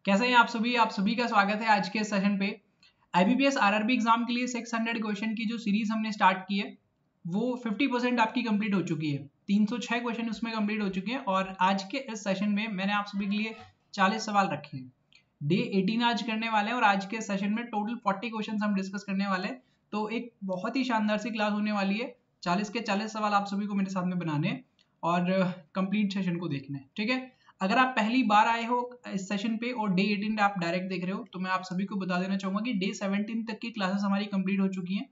कैसे हैं आप सभी का स्वागत है आज के सेशन पे। आईबीपीएस आरआरबी एग्जाम के लिए 600 क्वेश्चन की जो सीरीज हमने स्टार्ट की है वो 50% आपकी कंप्लीट हो चुकी है। 306 क्वेश्चन उसमें कंप्लीट हो चुके हैं और आज के इस सेशन में मैंने आप सभी के लिए 40 सवाल रखे हैं। डे 18 आज करने वाले हैं और आज के सेशन में टोटल 40 क्वेश्चन हम डिस्कस करने वाले हैं। तो एक बहुत ही शानदार सी क्लास होने वाली है। 40 के 40 सवाल आप सभी को मेरे साथ में बनाने हैं और कंप्लीट सेशन को देखना है, ठीक है। अगर आप पहली बार आए हो इस सेशन पे और डे 18 आप डायरेक्ट देख रहे हो तो मैं आप सभी को बता देना चाहूंगा कि डे 17 तक की क्लासेस हमारी कंप्लीट हो चुकी हैं।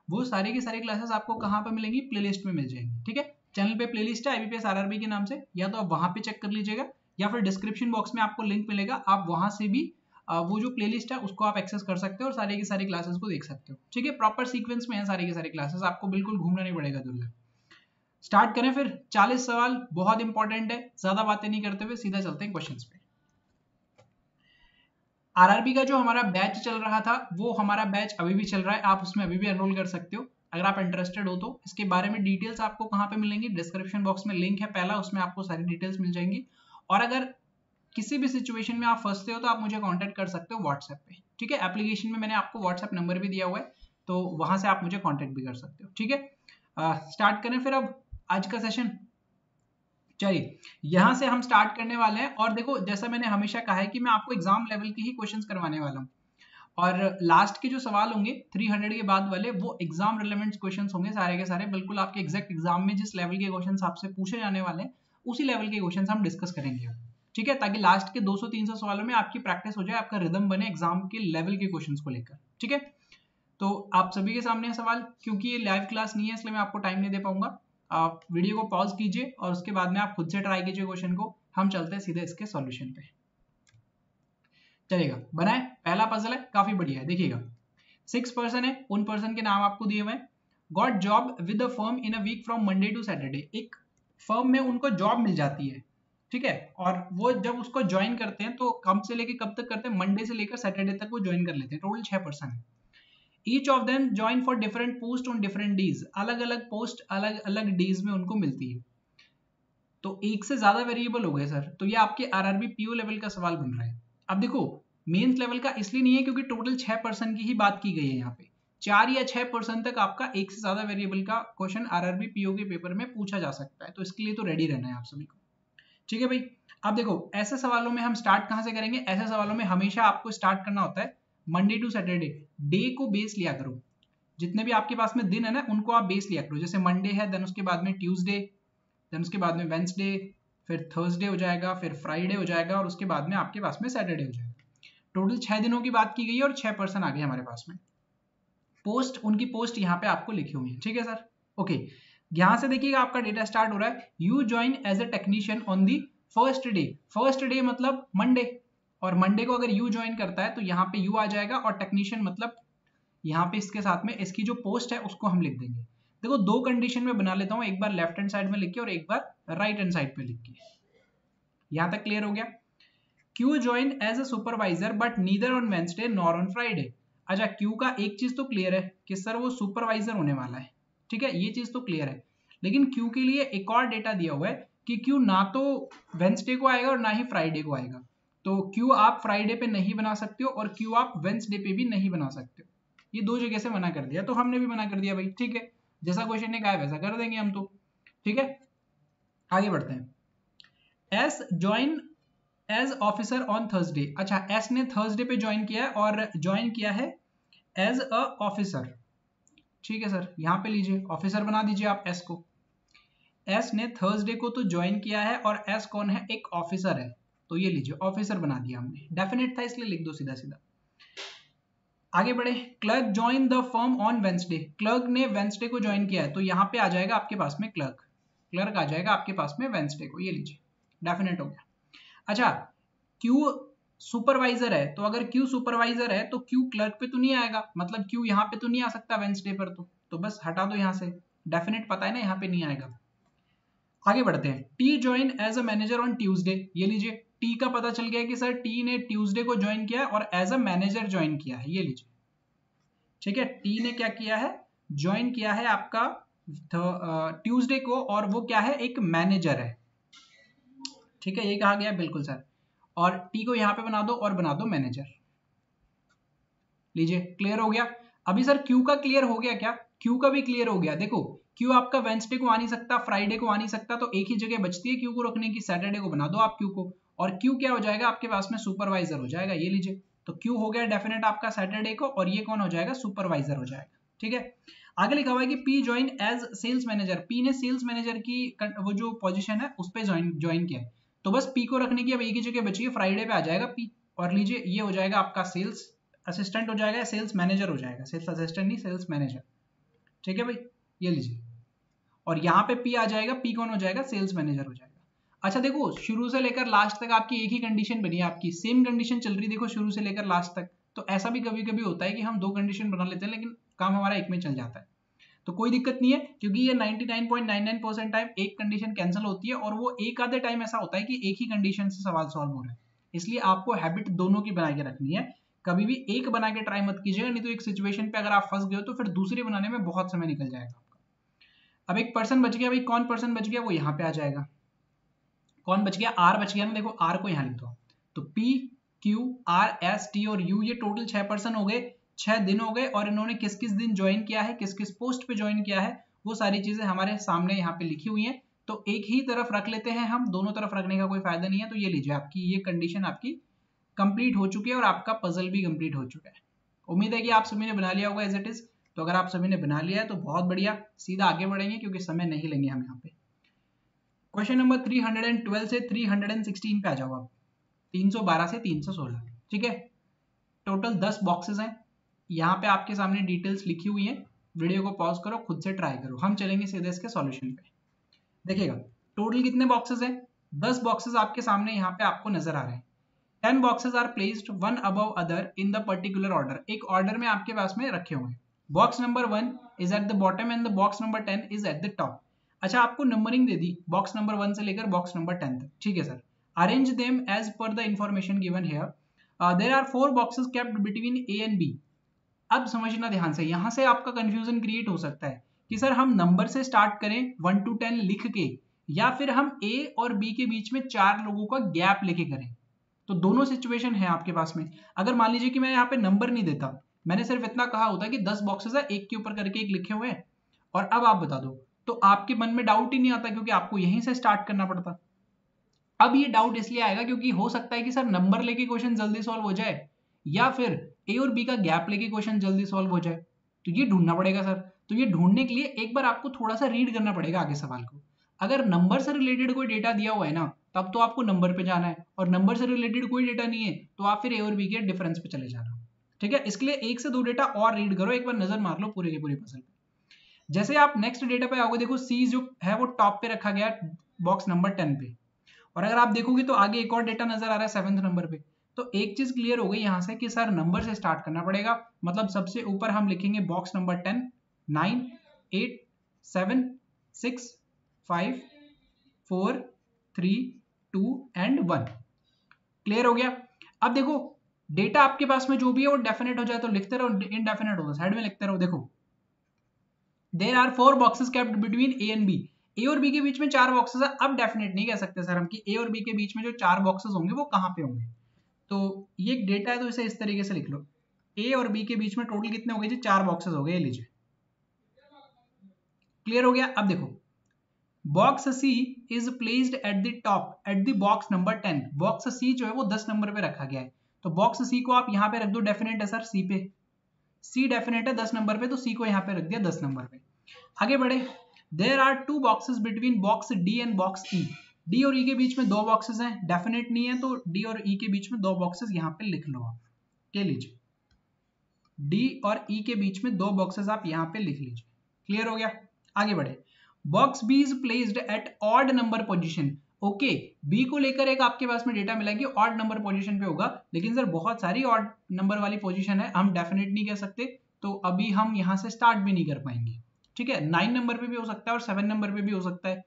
वो सारे की सारी क्लासेस आपको कहाँ पे मिलेंगी, प्लेलिस्ट में मिल जाएंगी, ठीक है। चैनल पे प्लेलिस्ट है आईबीपीएस आरआरबी के नाम से, या तो आप वहां पे चेक कर लीजिएगा या फिर डिस्क्रिप्शन बॉक्स में आपको लिंक मिलेगा, आप वहां से भी वो जो प्लेलिस्ट है उसको आप एक्सेस कर सकते हो और सारी की सारी क्लासेस को देख सकते हो, ठीक है। प्रॉपर सीक्वेंस में है सारी की सारी क्लासेस, आपको बिल्कुल घूमना नहीं पड़ेगा दूर। स्टार्ट करें फिर। 40 सवाल बहुत इंपॉर्टेंट है, ज्यादा बातें नहीं करते हुए सीधा चलते हैं क्वेश्चंस पे। आरआरबी का जो हमारा बैच चल रहा था वो हमारा बैच अभी भी चल रहा है, आप उसमें अभी भी एनरोल कर सकते हो अगर आप इंटरेस्टेड हो तो। इसके बारे में डिटेल्स आपको कहाँ पे मिलेंगी, डिस्क्रिप्शन बॉक्स में लिंक है पहला, उसमें आपको सारी डिटेल्स मिल जाएंगी। और अगर किसी भी सिचुएशन में आप फंसते हो तो आप मुझे कांटेक्ट कर सकते हो व्हाट्सएप पे, ठीक है। एप्लीकेशन में मैंने आपको व्हाट्सएप नंबर भी दिया हुआ है, तो वहां से आप मुझे कांटेक्ट भी कर सकते हो, ठीक है। स्टार्ट करें फिर अब आज का सेशन। चलिए यहां से हम स्टार्ट करने वाले हैं और देखो जैसा मैंने हमेशा कहा है कि मैं आपको एग्जाम लेवल के ही क्वेश्चंस करवाने वाला हूं और लास्ट के जो सवाल होंगे 300 के बाद वाले वो एग्जाम रिलेवेंट क्वेश्चंस होंगे सारे के सारे, बिल्कुल आपके एग्जैक्ट एग्जाम में जिस लेवल के क्वेश्चंस आपसे पूछे जाने वाले हैं उसी लेवल के क्वेश्चंस हम डिस्कस करेंगे, ठीक है। ताकि लास्ट के 200-300 सवालों में आपकी प्रैक्टिस हो जाए, आपका रिदम बने एग्जाम के लेवल के क्वेश्चंस को लेकर, ठीक है। तो आप सभी के सामने सवाल, क्योंकि ये लाइव क्लास नहीं है इसलिए मैं आपको टाइम नहीं दे पाऊंगा, आप वीडियो को पॉज कीजिए और उसके बाद में आप खुद से ट्राई कीजिए क्वेश्चन को। हम चलते हैं सीधे इसके सॉल्यूशन पे, चलेगा। बनाए पहला पजल है, काफी बढ़िया है, देखिएगा। 6 पर्सन है, उन पर्सन के नाम आपको दिए हुए हैं। Got job with the firm in a week from Monday to Saturday, एक फर्म में उनको जॉब मिल जाती है, ठीक है। और वो जब उसको ज्वाइन करते हैं तो कब से लेकर कब तक करते हैं, मंडे से लेकर सैटरडे तक वो ज्वाइन कर लेते हैं। टोटल 6 पर्सन है। Each of them join for different post on different days, अलग अलग पोस्ट अलग अलग डेज में उनको मिलती है। तो एक से ज्यादा वेरिएबल हो गए सर, तो ये आपके आरआरबी पीओ लेवल का सवाल बन रहा है। अब देखो मेंस लेवल का इसलिए नहीं है क्योंकि टोटल 6 पर्सन की ही बात की गई है यहाँ पे। 4 या 6 पर्सन तक आपका एक से ज्यादा वेरिएबल का क्वेश्चन आरआरबी पीओ के पेपर में पूछा जा सकता है, तो इसके लिए तो रेडी रहना है आप सभी को, ठीक है भाई। अब देखो ऐसे सवालों में हम स्टार्ट कहां से करेंगे, ऐसे सवालों में हमेशा आपको स्टार्ट करना होता है मंडे टू सैटरडे। डे को बेस लिया करो, जितने भी आपके पास में दिन है ना उनको आप बेस लिया करो। जैसे मंडे है, देन उसके बाद में ट्यूसडे, देन उसके बाद में वेंसडे, फिर थर्सडे हो जाएगा, फिर फ्राइडे हो जाएगा और उसके बाद में आपके पास में सैटरडे हो जाएगा। टोटल 6 दिनों की बात की गई है और 6 पर्सन आ गए हमारे पास में। पोस्ट, उनकी पोस्ट यहाँ पे आपको लिखी हुई है, ठीक है सर। ओके, यहां से देखिएगा आपका डेटा स्टार्ट हो रहा है। You join as a technician on the first day, first day मतलब मंडे, और मंडे को अगर यू ज्वाइन करता है तो यहाँ पे यू आ जाएगा और टेक्नीशियन मतलब यहाँ पे इसके साथ में इसकी जो पोस्ट है उसको हम लिख देंगे। देखो दो कंडीशन में बना लेता हूँ, एक बार लेफ्ट हैंड साइड में लिख के और एक बार राइट हैंड साइड पे लिख के। यहां तक क्लियर हो गया। Q join as a supervisor but neither on Wednesday nor on Friday. अच्छा क्यू का एक चीज तो क्लियर है कि सर वो सुपरवाइजर होने वाला है, ठीक है, ये चीज तो क्लियर है। लेकिन क्यू के लिए एक और डेटा दिया हुआ है कि क्यू ना तो वेंसडे को आएगा और ना ही फ्राइडे को आएगा। तो क्यू आप फ्राइडे पे नहीं बना सकते हो और क्यू आप वेंसडे पे भी नहीं बना सकते हो। ये दो जगह से मना कर दिया, तो हमने भी मना कर दिया भाई, ठीक है। जैसा क्वेश्चन ने कहा है वैसा कर देंगे हम तो, ठीक है। आगे बढ़ते हैं। S join as officer on Thursday. अच्छा एस ने थर्सडे पे ज्वाइन किया है और ज्वाइन किया है एज अ ऑफिसर, ठीक है सर। यहां पे लीजिए ऑफिसर बना दीजिए आप एस को। एस ने थर्सडे को तो ज्वाइन किया है और एस कौन है, एक ऑफिसर है, तो ये लीजिए ऑफिसर बना दिया हमने, डेफिनेट था इसलिए लिख दो सीधा सीधा। आगे बढ़े। Clerk join the firm on Wednesday, clerk ने वेंसडे को ज्वाइन किया है तो यहाँ पे आ जाएगा आपके पास में क्लर्क, क्लर्क आ जाएगा आपके पास में वेंसडे को, ये लीजिए डेफिनेट हो गया। अच्छा क्यू सुपरवाइजर है, तो अगर क्यू सुपरवाइजर है तो क्यू क्लर्क पे तो नहीं आएगा, मतलब क्यू यहाँ पे तो नहीं आ सकता वेंसडे पर, तो बस हटा दो यहाँ से, डेफिनेट पता है ना यहाँ पे नहीं आएगा। आगे बढ़ते हैं। T join as a manager on Tuesday, ये लीजिए टी का पता चल गया कि सर टी ने ट्यूसडे को ज्वाइन किया है और एज अ मैनेजर ज्वाइन किया है, ये लीजिए, ठीक है। टी ने क्या किया है, ज्वाइन किया है आपका ट्यूसडे को और वो क्या है, एक मैनेजर है, ठीक है, ये कहा गया बिल्कुल सर। और टी को यहाँ पे बना दो और बना दो मैनेजर। लीजिए क्लियर हो गया। अभी सर क्यू का क्लियर हो गया क्या? क्यू का भी क्लियर हो गया। देखो क्यू आपका वेंसडे को आ नहीं सकता, फ्राइडे को आ नहीं सकता, तो एक ही जगह बचती है क्यू को रखने की, सैटरडे को बना दो आप क्यू को, और क्यू क्या हो जाएगा आपके पास में सुपरवाइजर हो जाएगा। ये लीजिए, तो क्यू हो गया डेफिनेट आपका सैटरडे को, और ये कौन हो जाएगा? सुपरवाइजर हो जाएगा। ठीक है, आगे लिखा हुआ है कि P join as sales manager. P ने सेल्स मैनेजर की वो जो पोजीशन है उस पर ज्वाइन किया है, तो बस पी को रखने की अब एक ही जगह बची है, फ्राइडे पे आ जाएगा पी, और लीजिए ये हो जाएगा आपका सेल्स असिस्टेंट हो जाएगा, सेल्स मैनेजर हो जाएगा, सेल्स असिस्टेंट नहीं सेल्स मैनेजर। ठीक है भाई, ये लीजिए, और यहाँ पे पी आ जाएगा, पी कौन हो जाएगा? सेल्स मैनेजर हो जाएगा। अच्छा देखो शुरू से लेकर लास्ट तक आपकी एक ही कंडीशन बनी है, आपकी सेम कंडीशन चल रही, देखो शुरू से लेकर लास्ट तक। तो ऐसा भी कभी कभी होता है कि हम दो कंडीशन बना लेते हैं लेकिन काम हमारा एक में चल जाता है, तो कोई दिक्कत नहीं है, क्योंकि ये 99.99% टाइम एक कंडीशन कैंसिल होती है, और वो एक आधे टाइम ऐसा होता है कि एक ही कंडीशन से सवाल सॉल्व हो रहा है। इसलिए आपको हैबिट दोनों की बना के रखनी है, कभी भी एक बना के ट्राई मत कीजिएगा, नहीं तो एक सिचुएशन पे अगर आप फंस गए हो तो फिर दूसरी बनाने में बहुत समय निकल जाएगा आपका। अब एक पर्सन बच गया भाई, कौन पर्सन बच गया? वो यहाँ पे आ जाएगा। कौन बच गया? आर बच गया ना, देखो आर को यहाँ लिख दो, तो P Q R S T और यू, ये टोटल 6 पर्सन हो गए, 6 दिन हो गए, और इन्होंने किस किस दिन ज्वाइन किया है, किस किस पोस्ट पे ज्वाइन किया है, वो सारी चीजें हमारे सामने यहाँ पे लिखी हुई हैं। तो एक ही तरफ रख लेते हैं हम, दोनों तरफ रखने का कोई फायदा नहीं है। तो ये लीजिए, आपकी ये कंडीशन आपकी कंप्लीट हो चुकी है, और आपका पजल भी कंप्लीट हो चुका है। उम्मीद है कि आप सभी ने बना लिया होगा एज इट इज। तो अगर आप सभी ने बना लिया है तो बहुत बढ़िया, सीधा आगे बढ़ेंगे क्योंकि समय नहीं लेंगे हम यहाँ पे। क्वेश्चन नंबर 312 से 316 पे आ जाओ आप, 312 से 316। ठीक है, टोटल 10 बॉक्सेस हैं, यहाँ पे आपके सामने डिटेल्स लिखी हुई हैं। वीडियो को पॉज करो, खुद से ट्राई करो, हम चलेंगे सीधे इसके सॉल्यूशन पे। देखिएगा टोटल कितने बॉक्सेस हैं? 10 बॉक्सेस आपके सामने यहाँ पे आपको नजर आ रहे हैं। 10 boxes are placed one above other in the particular order. एक ऑर्डर में आपके पास में रखे हुए हैं। Box number 1 is at the bottom and the box number 10 is at the top. अच्छा आपको नंबरिंग दे दी बॉक्स नंबर 1 से लेकर बॉक्स नंबर 10 तक। ठीक है sir, arrange them as per the information given here. There are 4 boxes kept between A and B. अब समझना ध्यान से, यहां से आपका कंफ्यूजन क्रिएट हो सकता है कि सर हम नंबर से स्टार्ट करें 1 to 10 लिख के, या फिर हम A और B के बीच में 4 लोगों का गैप लेके करें। तो दोनों सिचुएशन है आपके पास में। अगर मान लीजिए कि मैं यहाँ पे नंबर नहीं देता, मैंने सिर्फ इतना कहा होता कि 10 बॉक्सेस है, एक के ऊपर करके एक लिखे हुए हैं, और अब आप बता दो, तो आपके मन में डाउट ही नहीं आता, क्योंकि आपको यहीं से स्टार्ट करना पड़ता। अब ये डाउट इसलिए आएगा क्योंकि हो सकता है कि सर नंबर लेके क्वेश्चन जल्दी सॉल्व हो जाए, या फिर ए और बी का गैप लेके क्वेश्चन जल्दी सॉल्व हो जाए, तो ये ढूंढना पड़ेगा सर। तो ये ढूंढने के लिए एक बार आपको थोड़ा सा रीड करना पड़ेगा आगे सवाल को। अगर नंबर से रिलेटेड कोई डेटा दिया हुआ है ना, तब तो आपको नंबर पे जाना है, और नंबर से रिलेटेड कोई डेटा नहीं है तो आप फिर ए और बी के डिफरेंस पे चले जाना। ठीक है, इसके लिए 1 से 2 डेटा और रीड करो, एक बार नजर मार लो पूरे के पूरे पजल पे। जैसे आप नेक्स्ट डेटा पे आओगे, देखो सी जो है वो टॉप पे रखा गया बॉक्स नंबर 10 पे, और अगर आप देखोगे तो आगे एक और डेटा नजर आ रहा है 7th नंबर पे। तो एक चीज क्लियर हो गई यहां से कि सर नंबर से स्टार्ट करना पड़ेगा, मतलब सबसे ऊपर हम लिखेंगे बॉक्स नंबर 10, 9, 8, 7, 6, 5, 4, 3, 2 एंड 1। क्लियर हो गया? अब देखो डेटा आपके पास में जो भी है वो डेफिनेट हो जाए तो लिखते रहो, इनडेफिनेट हो तो साइड में लिखते रहो। देखो there are 4 boxes kept between A and B. A और बी के बीच में 4 बॉक्सेस है। अब डेफिनेट नहीं कह सकते सर हम कि ए और बी के बीच में जो 4 बॉक्सेस होंगे वो कहां पे होंगे। तो ये एक डेटा है, तो इसे इस तरीके से लिख लो, ए और बी के बीच में टोटल कितने हो गए जी? 4 बॉक्सेस हो गए, लीजिए क्लियर हो गया। अब देखो box C is placed at the top at the box number 10। Box C जो है वो 10 नंबर पे रखा गया है, तो बॉक्स सी को आप यहाँ पे रख दो, डेफिनेट है सर सी पे, सी डेफिनेट है 10 नंबर पे, तो सी को यहाँ पे रख दिया 10 नंबर पे। आगे बढ़े, there are 2 boxes between box D and box E. D और ई के बीच में 2 बॉक्सेस हैं, डेफिनेट नहीं है, तो डी और ई के बीच में 2 बॉक्सेस यहाँ पे लिख लो आप, के लीजिए डी और ई के बीच में 2 बॉक्सेस आप यहाँ पे लिख लीजिए। क्लियर हो गया? आगे बढ़े, box B is placed at odd number position. Okay, B को लेकर एक आपके पास में डेटा मिला कि ऑड नंबर पोजीशन पे होगा, लेकिन सर बहुत सारी ऑड नंबर वाली पोजीशन है, हम डेफिनेट नहीं कह सकते, तो अभी हम यहाँ से स्टार्ट भी नहीं कर पाएंगे। ठीक है, 9 नंबर पे भी हो सकता है और 7 नंबर पे भी हो सकता है।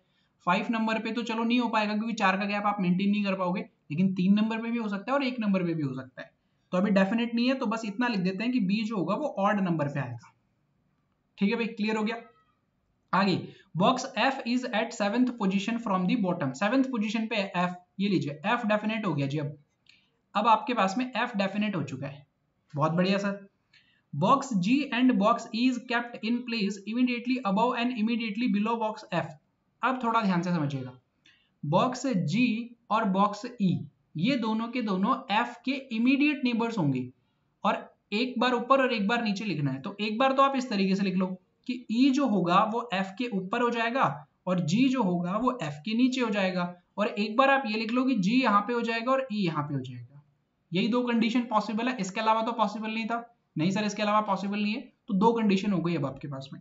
5 नंबर पे तो चलो नहीं हो पाएगा क्योंकि 4 का गैप आप मेंटेन नहीं कर पाओगे, लेकिन 3 नंबर पे भी हो सकता है और 1 नंबर पे भी हो सकता है। तो अभी डेफिनेट नहीं है, तो बस इतना लिख देते हैं कि बी जो होगा वो ऑड नंबर पे आएगा। ठीक है भाई, क्लियर हो गया? आगे, box F is at 7th position from the bottom. 7th position पे एफ, ये लीजिए एफ डेफिनेट हो गया जी। अब अब आपके पास में F डेफिनेट हो चुका है, बहुत बढ़िया sir. Box G and box E is kept in place immediately above and immediately below box F। अब थोड़ा ध्यान से समझिएगा, बॉक्स G और बॉक्स E ये दोनों के दोनों F के इमीडिएट नेबर्स होंगे और एक बार ऊपर और एक बार नीचे लिखना है। तो एक बार तो आप इस तरीके से लिख लो कि E जो होगा वो F के ऊपर हो जाएगा और G जो होगा वो F के नीचे हो जाएगा, और एक बार आप ये लिख लो कि G यहाँ पे हो जाएगा और E यहाँ पे हो जाएगा। यही दो कंडीशन पॉसिबल है, इसके अलावा तो पॉसिबल नहीं था। नहीं सर इसके अलावा पॉसिबल नहीं है, तो दो कंडीशन हो गई अब आपके पास में।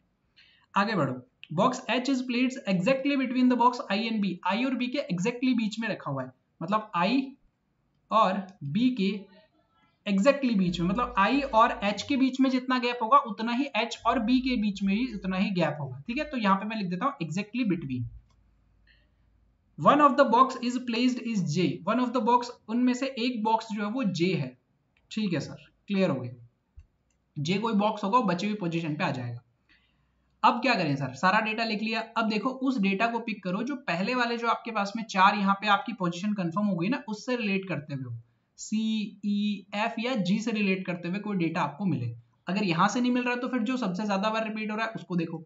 आगे बढ़ो, box H is placed exactly between the box I and B। I और B के एग्जैक्टली बीच में रखा हुआ है, मतलब I और B के एग्जैक्टली बीच में, मतलब I और H के बीच में जितना गैप होगा उतना ही H और B के बीच में ही उतना ही गैप होगा। ठीक है, तो यहां पे मैं लिख देता हूं exactly between. One of the box is placed is J। One of the box, उनमें से एक बॉक्स जो है वो J है। ठीक है सर, क्लियर हो गया। J कोई बॉक्स होगा वो बची हुई पोजीशन पे आ जाएगा। अब क्या करें सर, सारा डेटा लिख लिया। अब देखो उस डेटा को पिक करो जो पहले वाले जो आपके पास में 4 यहाँ पे आपकी पोजीशन कंफर्म हो गई ना, उससे रिलेट करते हुए C, E, F या G से रिलेट करते हुए कोई डेटा आपको मिले। अगर यहां से नहीं मिल रहा तो फिर जो सबसे ज्यादा बार रिपीट हो रहा है उसको देखो।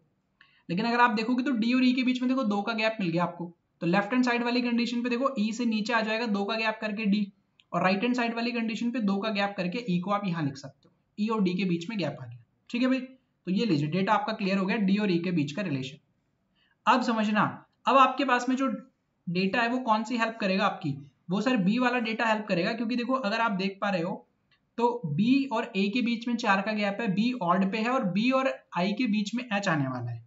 लेकिन अगर आप देखोगे तो D और E के बीच में देखो 2 का गैप मिल गया आपको, तो लेफ्ट हैंड साइड वाली कंडीशन पे देखो E से नीचे आ जाएगा 2 का गैप करके D, और राइट हैंड साइड वाली कंडीशन पे 2 का गैप करके E को आप यहाँ लिख सकते हो। E और D के बीच में गैप आ गया। ठीक है भाई, तो ये लीजिए डेटा आपका क्लियर हो गया, D और E के बीच का रिलेशन। अब समझना, अब आपके पास में जो डेटा है वो कौन सी हेल्प करेगा आपकी, वो सर B वाला डेटा हेल्प करेगा। क्योंकि देखो अगर आप देख पा रहे हो तो B और A के बीच में 4 का गैप है, B ऑड पे है और B और I के बीच में H आने वाला है,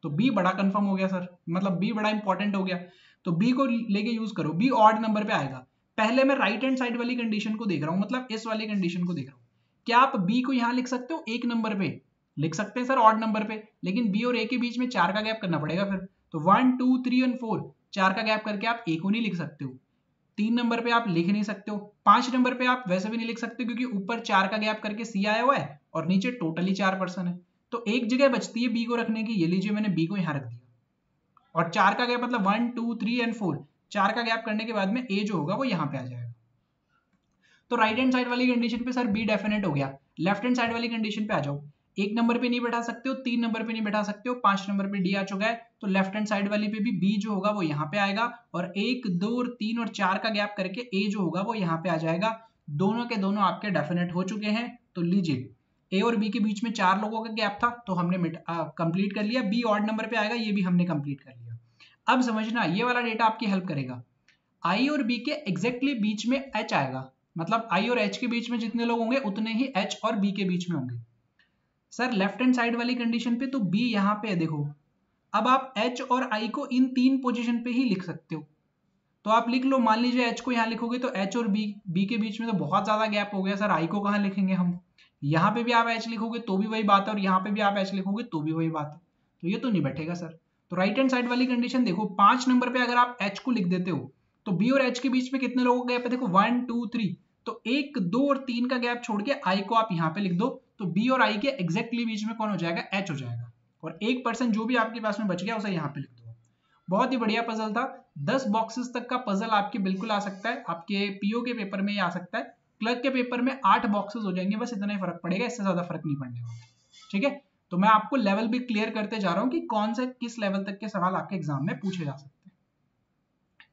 तो B बड़ा कंफर्म हो गया सर, मतलब B बड़ा इंपॉर्टेंट हो गया। तो B को लेके यूज करो, B ऑड नंबर पे आएगा। पहले मैं राइट हैंड साइड वाली कंडीशन को देख रहा हूं, मतलब इस वाली कंडीशन को देख रहा हूं। क्या आप B को यहां लिख सकते हो एक नंबर पे, लिख सकते हैं सर ऑड नंबर पे, लेकिन B और A के बीच में 4 का गैप करना पड़ेगा फिर। तो 1 2 3 और 4 4 का गैप करके आप A को नहीं लिख सकते हो, 3 नंबर पे आप लिख नहीं सकते हो, 5 नंबर पे आप वैसे भी नहीं लिख सकते क्योंकि ऊपर 4 का गैप करके C आया हुआ है और नीचे टोटली 4 पर्सन है। तो एक जगह बचती है B को रखने की, ये लीजिए मैंने B को यहां रख दिया, और 4 का गैप मतलब 1 2 3 एंड 4, 4 का गैप करने के बाद में A जो होगा वो यहां पे आ जाएगा। तो राइट हैंड साइड वाली कंडीशन पे सर B डेफिनेट हो गया। लेफ्ट हैंड साइड वाली कंडीशन पे आ जाओ, एक नंबर पे नहीं बैठा सकते हो, 3 नंबर पे नहीं बैठा सकते हो, 5 नंबर पे D आ चुका है, तो लेफ्ट हैंड साइड वाली पे भी B जो होगा वो यहाँ पे आएगा, और 1 2 और 3 और 4 का गैप करके A जो होगा वो यहाँ पे आ जाएगा। दोनों के दोनों आपके डेफिनेट हो चुके हैं। तो लीजिए A और B के बीच में 4 लोगों का गैप था तो हमने कंप्लीट कर लिया, B ऑड नंबर पे आएगा, ये भी हमने कंप्लीट कर लिया। अब समझना ये वाला डेटा आपकी हेल्प करेगा। I और B के एग्जैक्टली बीच में H आएगा, मतलब I और H के बीच में जितने लोग होंगे उतने ही H और B के बीच में होंगे। सर लेफ्ट हैंड साइड वाली कंडीशन पे तो B यहाँ पे है देखो, अब आप H और I को इन 3 पोजीशन पे ही लिख सकते हो। तो आप लिख लो, मान लीजिए H को यहाँ लिखोगे तो H और B के बीच में तो बहुत ज्यादा गैप हो गया सर, I को कहाँ लिखेंगे हम। यहाँ पे भी आप H लिखोगे तो भी वही बात है, और यहाँ पे भी आप H लिखोगे तो भी वही बात है, तो ये तो नहीं बैठेगा सर। तो राइट हैंड साइड वाली कंडीशन देखो, 5 नंबर पे अगर आप H को लिख देते हो तो B और H के बीच में कितने लोगों का गैप है देखो, 1 2 3, तो 1 2 और 3 का गैप छोड़ के I को आप यहाँ पे लिख दो, तो B और I के एग्जैक्टली बीच में कौन हो जाएगा, H हो जाएगा, और 1% जो भी आपके पास में बच गया उसे यहाँ पे लिख दो। बहुत ही बढ़िया पजल था। 10 बॉक्सेस तक का पजल आपके बिल्कुल आ सकता है, आपके पीओ के पेपर में ही आ सकता है। क्लर्क के पेपर में 8 बॉक्सेस हो जाएंगे, बस इतना ही फर्क पड़ेगा, इससे ज्यादा फर्क नहीं पड़ने वाला। ठीक है, तो मैं आपको लेवल भी क्लियर करते जा रहा हूँ कि कौन से किस लेवल तक के सवाल आपके एग्जाम में पूछे जा सकते हैं।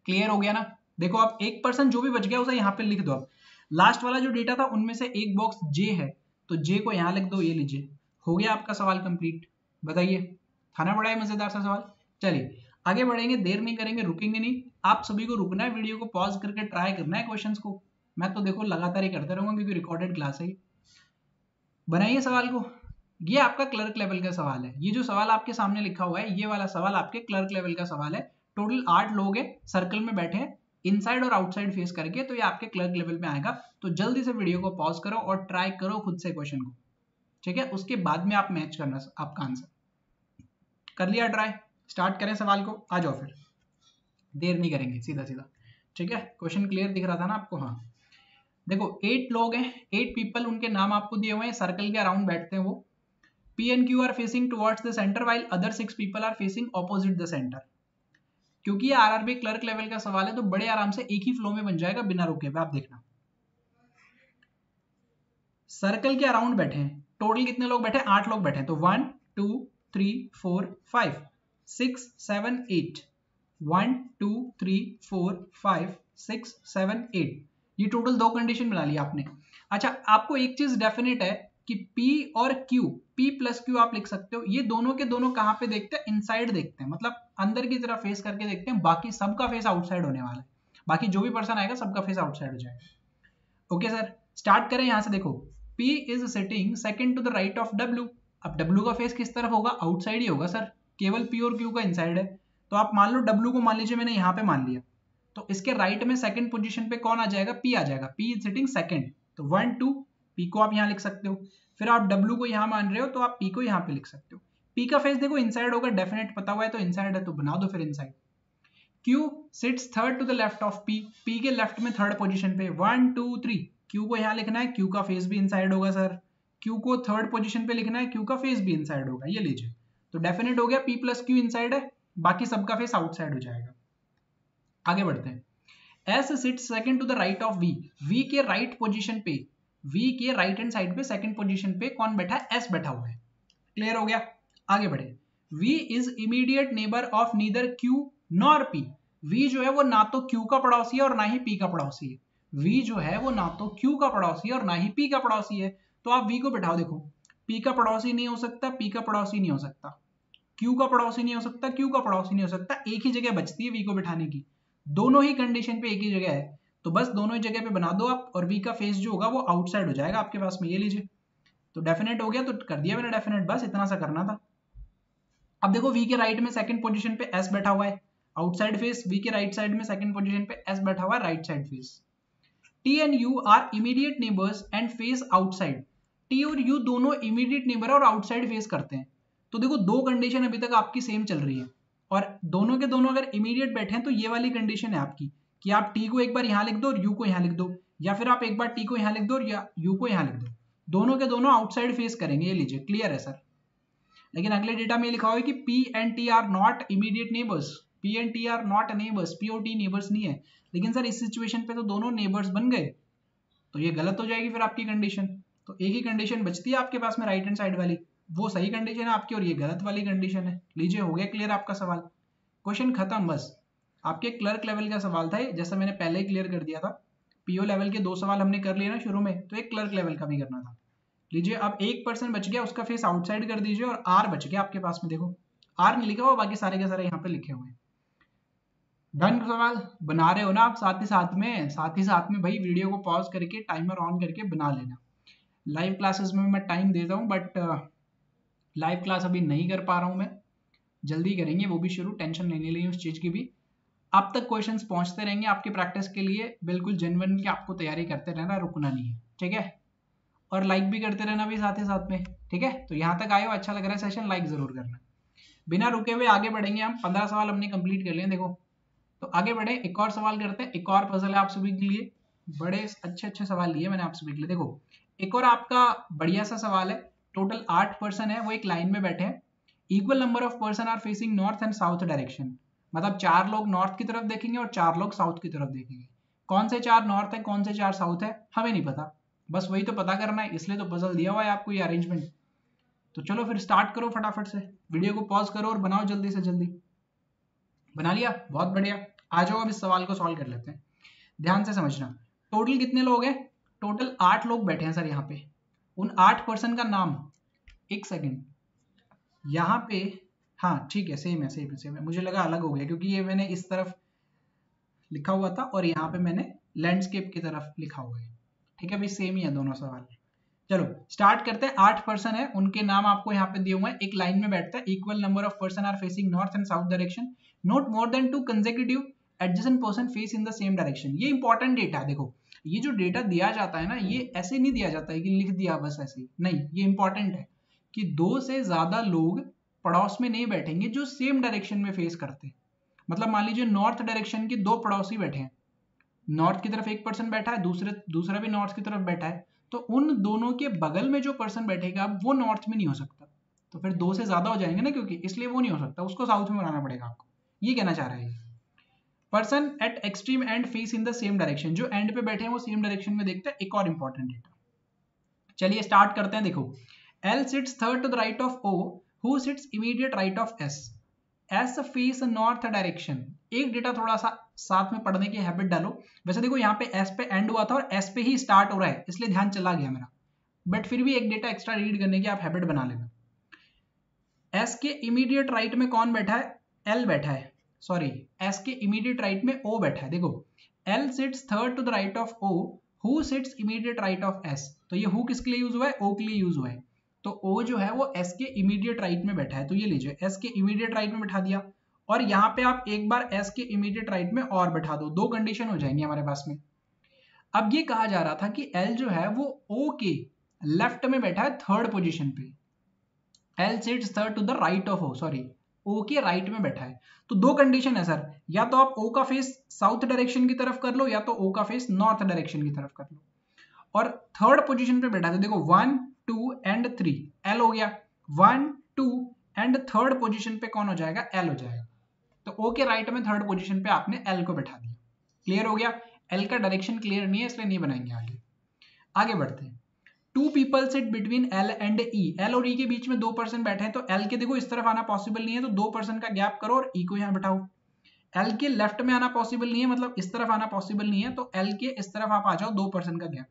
क्लियर हो गया ना। देखो आप 1% जो भी बच गया उसे यहाँ पे लिख दो। अब लास्ट वाला जो डेटा था उनमें से एक बॉक्स J है, तो J को यहाँ लिख दो, ये लीजिए हो गया आपका सवाल कंप्लीट। बताइए, था ना बड़ा मजेदार सा सवाल। चलिए आगे बढ़ेंगे, देर नहीं करेंगे, रुकेंगे नहीं। आप सभी को रुकना है, वीडियो को पॉज करके ट्राई करना है क्वेश्चंस को। मैं तो देखो लगातार ही करते रहूंगा क्योंकि रिकॉर्डेड क्लास है। बनाइए सवाल को, ये आपका क्लर्क लेवल का सवाल है। ये जो सवाल आपके सामने लिखा हुआ है ये वाला सवाल आपके क्लर्क लेवल का सवाल है। टोटल 8 लोग हैं, सर्कल में बैठे हैं, इनसाइड और आउटसाइड फेस करके, तो ये आपके क्लर्क लेवल में आएगा। तो जल्दी से वीडियो को पॉज करो और ट्राई करो खुद से क्वेश्चन को, ठीक है। उसके बाद में आप मैच करना आपका आंसर। कर लिया ट्राई, स्टार्ट करें सवाल को, आ जाओ फिर, देर नहीं करेंगे, सीधा सीधा। ठीक है, क्वेश्चन क्लियर दिख रहा था ना आपको। हाँ देखो 8 लोग हैं, 8 पीपल, उनके नाम आपको दिए हुए हैं, सर्कल के अराउंड बैठते हैं वो। P and Q are facing towards the center while other 6 people are facing opposite the center। क्योंकि ये आरआरबी क्लर्क लेवल का सवाल है तो बड़े आराम से एक ही फ्लो में बन जाएगा बिना रुके हुए, आप देखना। सर्कल के अराउंड बैठे हैं, टोटल कितने लोग बैठे हैं, 8 लोग बैठे हैं, तो 1 2 3 4 5 6 7 8, 1 2 3 4 5 6 7 8, ये टोटल 2 कंडीशन बना ली आपने। अच्छा, आपको एक चीज डेफिनेट है कि P और Q, P प्लस Q आप लिख सकते हो, ये दोनों के दोनों कहाँ पे देखते हैं, इनसाइड देखते हैं, मतलब अंदर की तरफ फेस करके देखते हैं, बाकी सबका फेस आउटसाइड होने वाला है, बाकी जो भी पर्सन आएगा सबका फेस आउटसाइड हो जाएगा। ओके सर, स्टार्ट करें यहां से। देखो P is sitting second to the right of W, अब W का फेस किस तरफ होगा, आउटसाइड ही होगा सर, केवल P और Q का इनसाइड है, तो आप मान लो W को मान लीजिए मैंने यहाँ पे मान लिया, तो इसके राइट में सेकंड पोजीशन पे कौन आ जाएगा, P आ जाएगा, P इज सिटिंग सेकंड, तो 1 2 P को आप यहाँ लिख सकते हो, फिर आप W को यहाँ मान रहे हो तो आप P को यहाँ पे लिख सकते हो। P का फेस देखो इनसाइड होगा, डेफिनेट पता हुआ है, तो इनसाइड है तो बना दो फिर inside. Q sits third to the left of P, P के लेफ्ट में थर्ड पोजीशन पे, 1 2 3, Q को यहाँ लिखना है, Q का फेस भी इनसाइड होगा सर, Q को थर्ड पोजीशन पे लिखना है, Q का फेस भी इनसाइड होगा, ये लीजिए, तो डेफिनेट हो गया P प्लस Q इनसाइड है, बाकी सबका फेस आउटसाइड हो जाएगा। आगे बढ़ते हैं। S sits second to the right of V, V के राइट पोजीशन पे, V के राइट हैंड साइड पे सेकंड पोजीशन पे कौन बैठा है, S बैठा हुआ है, क्लियर हो गया। आगे बढ़े। V is immediate neighbour of neither Q nor P, V जो है वो ना तो Q का पड़ोसी है और ना ही P का पड़ोसी है, V जो है वो ना तो Q का पड़ोसी है और ना ही P का पड़ोसी है, तो आप V को बैठाओ, देखो P का पड़ोसी नहीं हो सकता, P का पड़ोसी नहीं हो सकता, Q का पड़ोसी नहीं हो सकता, Q का पड़ोसी नहीं हो सकता, एक ही जगह बचती है V को बिठाने की, दोनों ही कंडीशन पे एक ही जगह है, तो बस दोनों ही जगह पे बना दो आप, और V का फेस जो होगा वो आउटसाइड हो जाएगा आपके पास में, ये लीजिए, तो डेफिनेट हो गया, तो कर दिया मैंने डेफिनेट, बस इतना सा करना था। अब देखो V के राइट में सेकंड पोजीशन पे S बैठा हुआ है, आउटसाइड फेस, V के राइट साइड में सेकंड पोजीशन पे S बैठा हुआ है, right side face. T and U are immediate neighbours and face outside, T और U दोनों इमीडिएट नेबर और आउटसाइड फेस करते हैं, तो देखो दो कंडीशन अभी तक आपकी सेम चल रही है, और दोनों के दोनों अगर इमीडिएट बैठे हैं तो ये वाली कंडीशन है आपकी कि आप T को एक बार यहाँ लिख दो और U को यहाँ लिख दो, या फिर आप एक बार T को यहाँ लिख दो और या U को यहाँ लिख दो, दोनों के दोनों आउटसाइड फेस करेंगे, ये लीजिए, क्लियर है सर। लेकिन अगले डेटा में लिखा हुआ है कि P and T are not immediate neighbours, P and T are not neighbours, P और T नेबर्स नहीं है, लेकिन सर इस सिचुएशन पे तो दोनों नेबर्स बन गए, तो ये गलत हो जाएगी फिर आपकी कंडीशन, तो एक ही कंडीशन बचती है आपके पास में राइट हैंड साइड वाली, वो सही कंडीशन है आपकी और ये गलत वाली कंडीशन है। लीजिए, हो गया क्लियर आपका सवाल, क्वेश्चन खत्म, बस आपके क्लर्क लेवल का सवाल था, जैसा मैंने पहले ही क्लियर कर दिया था, पीओ लेवल के 2 सवाल हमने कर लिए ना शुरू में, तो एक क्लर्क लेवल का भी करना था। लीजिए, अब 1% बच गया, उसका फेस आउटसाइड कर दीजिए, और आर बच गया आपके पास में, देखो आर नहीं लिखा हुआ, बाकी सारे के सारे यहाँ पे लिखे हुए हैं। डन सवाल बना रहे हो ना आप, साथ ही साथ में भाई वीडियो को पॉज करके टाइमर ऑन करके बना लेना। लाइव क्लासेस में मैं टाइम देता हूँ, बट लाइव क्लास अभी नहीं कर पा रहा हूँ मैं, जल्दी करेंगे वो भी शुरू, टेंशन नहीं लेनी उस चीज़ की भी। अब तक क्वेश्चंस पहुंचते रहेंगे आपके प्रैक्टिस के लिए, बिल्कुल जेन्युइन की आपको तैयारी करते रहना, रुकना नहीं है, ठीक है, और लाइक भी करते रहना भी साथ ही साथ में, ठीक है। तो यहाँ तक आए हो, अच्छा लग रहा है सेशन, लाइक जरूर करना। बिना रुके हुए आगे बढ़ेंगे हम, 15 सवाल हमने कंप्लीट कर लिए, देखो तो आगे बढ़े, एक और सवाल करते हैं, एक और पजल है आप सभी के लिए, बड़े अच्छे सवाल लिए मैंने आप सभी के लिए। देखो एक और आपका बढ़िया सा सवाल है, टोटल 8 पर्सन है, वो एक लाइन में बैठे हैं, equal number of person are facing north and south direction, मतलब 4 लोग नॉर्थ की तरफ देखेंगे और 4 लोग साउथ की तरफ देखेंगे, कौन से 4 नॉर्थ है कौन से 4 साउथ है हमें नहीं पता, बस वही तो पता करना है, इसलिए तो पजल दिया हुआ है आपको ये अरेंजमेंट। तो चलो फिर स्टार्ट करो फटाफट से, वीडियो को पॉज करो और बनाओ जल्दी से जल्दी। बना लिया, बहुत बढ़िया, आ जाओ अब इस सवाल को सॉल्व कर लेते हैं। ध्यान से समझना, टोटल कितने लोग हैं, टोटल 8 लोग बैठे हैं सर यहाँ पे, उन 8 पर्सन का नाम, एक सेकंड यहाँ पे, हाँ ठीक है, सेम है, मुझे लगा अलग हो गया क्योंकि ये मैंने इस तरफ लिखा हुआ था और यहाँ पे मैंने लैंडस्केप की तरफ लिखा हुआ है, ठीक है भाई, सेम ही है दोनों सवाल। चलो स्टार्ट करते हैं, 8 पर्सन है, उनके नाम आपको यहाँ पे दिए हुए हैं, एक लाइन में बैठता है, equal number of person are facing north and south direction, not more than 2 consecutive adjacent person face in the same direction. ये इंपॉर्टेंट डेटा है, देखो ये जो डेटा दिया जाता है ना, ये ऐसे नहीं दिया जाता है कि लिख दिया बस ऐसे ही, नहीं, ये इंपॉर्टेंट है कि 2 से ज्यादा लोग पड़ोस में नहीं बैठेंगे जो सेम डायरेक्शन में फेस करते हैं, मतलब मान लीजिए नॉर्थ डायरेक्शन के 2 पड़ोसी बैठे हैं, नॉर्थ की तरफ एक पर्सन बैठा है, दूसरा भी नॉर्थ की तरफ बैठा है, तो उन दोनों के बगल में जो पर्सन बैठेगा वो नॉर्थ में नहीं हो सकता, तो फिर 2 से ज्यादा हो जाएंगे ना, क्योंकि इसलिए वो नहीं हो सकता, उसको साउथ में बनाना पड़ेगा आपको, ये कहना चाह रहा है। Person at extreme and face in the same direction, जो एंड पे बैठे हैं वो सेम डायरेक्शन में देखते हैं, एक और इंपॉर्टेंट डेटा। चलिए स्टार्ट करते हैं। देखो L sits third to the right of O, who sits immediate right of S. S face north direction. एक डेटा थोड़ा सा साथ में पढ़ने की हैबिट डालो। वैसे देखो यहाँ पे S पे एंड हुआ था और S पे ही स्टार्ट हो रहा है, इसलिए ध्यान चला गया मेरा, बट फिर भी एक डेटा एक्स्ट्रा रीड करने की आप हैबिट बना लेना। S के इमीडिएट राइट में कौन बैठा है? L बैठा है, सॉरी S के इमीडिएट राइट में O बैठा है। देखो L sits third to the right of O, who sits immediate right of S. तो ये who किसके लिए यूज हुआ है? O के लिए यूज हुआ है। तो O जो है वो S के इमीडिएट राइट में बैठा है, तो ये लीजिए S के इमीडिएट राइट में बैठा दिया। और यहाँ पे आप एक बार S के इमीडिएट राइट में और बैठा दो, दो कंडीशन हो जाएंगी हमारे पास में। अब ये कहा जा रहा था कि L जो है वो O के लेफ्ट में बैठा है थर्ड पोजीशन पे। L sits third to the right of O, sorry O के राइट में बैठा है। तो दो कंडीशन है सर, या तो आप O का फेस साउथ डायरेक्शन की तरफ कर लो या तो O का फेस नॉर्थ डायरेक्शन की तरफ कर लो। और थर्ड पोजीशन पे बैठा है, तो देखो 1 2 एंड 3 L हो गया, 1 2 एंड थर्ड पोजीशन पे कौन हो जाएगा? L हो जाएगा। तो O के राइट में थर्ड पोजीशन पे आपने L को बैठा दिया। क्लियर हो गया? L का डायरेक्शन क्लियर नहीं है इसलिए नहीं बनाएंगे। आगे बढ़ते हैं। Two people sit between L and E, L और E के बीच में 2 पर्सन बैठे हैं, तो L के देखो इस तरफ आना पॉसिबल नहीं है, तो 2 पर्सन का गैप करो और E को यहाँ बैठाओ। L के लेफ्ट में आना पॉसिबल नहीं है, मतलब इस तरफ आना पॉसिबल नहीं है, तो L के इस तरफ आप आ जाओ, 2 पर्सन का गैप।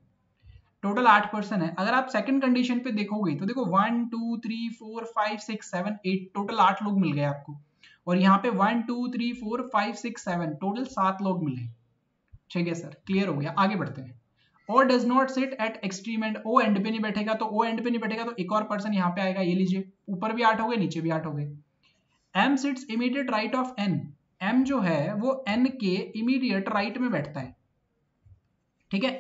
टोटल 8 पर्सन है। अगर आप सेकंड कंडीशन पे देखोगे तो देखो 1 2 3 4 5 6 7 8 टोटल 8 लोग मिल गए आपको। और यहाँ पे 1 2 3 4 5 6 7 टोटल 7 लोग मिले। ठीक है सर, क्लियर हो गया। आगे बढ़ते हैं। O does not sit at extreme end, O and पे नहीं बैठेगा, तो O एंड पे नहीं बैठेगा तो एक और पर्सन यहाँ पे आएगा, ये लीजिए, ऊपर भी 8 हो गए नीचे भी 8 हो गए। M sits immediate right of N, M जो है वो N के इमीडिएट राइट में बैठता है। ठीक है,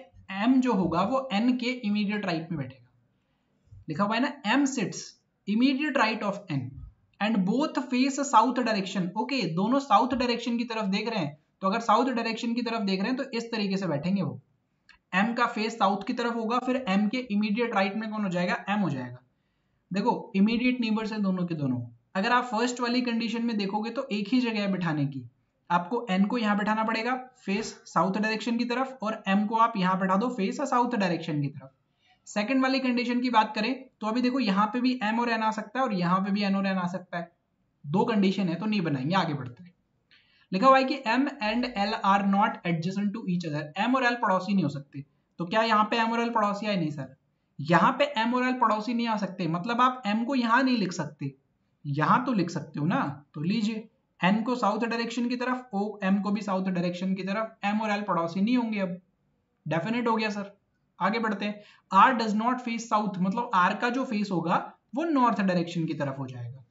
M जो होगा वो N के इमीडिएट राइट में बैठेगा। लिखा हुआ है ना, M sits immediate right of N and both face south direction. Okay, दोनों साउथ डायरेक्शन की तरफ देख रहे हैं, तो अगर साउथ डायरेक्शन की तरफ देख रहे हैं तो इस तरीके से बैठेंगे वो। M का फेस साउथ की तरफ होगा, फिर M के इमीडिएट राइट में कौन हो जाएगा? M हो जाएगा। देखो इमीडिएट नेबर्स है दोनों के दोनों। अगर आप फर्स्ट वाली कंडीशन में देखोगे तो एक ही जगह है बिठाने की, आपको N को यहाँ बैठाना पड़ेगा फेस साउथ डायरेक्शन की तरफ, और M को आप यहाँ बैठा दो फेस साउथ डायरेक्शन की तरफ। सेकंड वाली कंडीशन की बात करें तो अभी देखो यहाँ पे भी M और N आ सकता है और यहाँ पे भी N और N आ सकता है, दो कंडीशन है तो नहीं बनाएंगे। आगे बढ़ते हैं। लिखा हुआ है कि M and L are not adjacent to each other, M और L पड़ोसी नहीं हो सकते। तो क्या यहाँ पे M और L पड़ोसी आए? नहीं सर, यहाँ पे M और L पड़ोसी नहीं आ सकते, मतलब आप M को यहाँ नहीं लिख सकते, यहाँ तो लिख सकते हो ना। तो लीजिए N को साउथ डायरेक्शन की तरफ, M को भी साउथ डायरेक्शन की तरफ, M और L पड़ोसी नहीं होंगे। अब डेफिनेट हो गया सर। आगे बढ़ते हैं। R does not face south, मतलब R का जो फेस होगा वो नॉर्थ डायरेक्शन की तरफ हो जाएगा।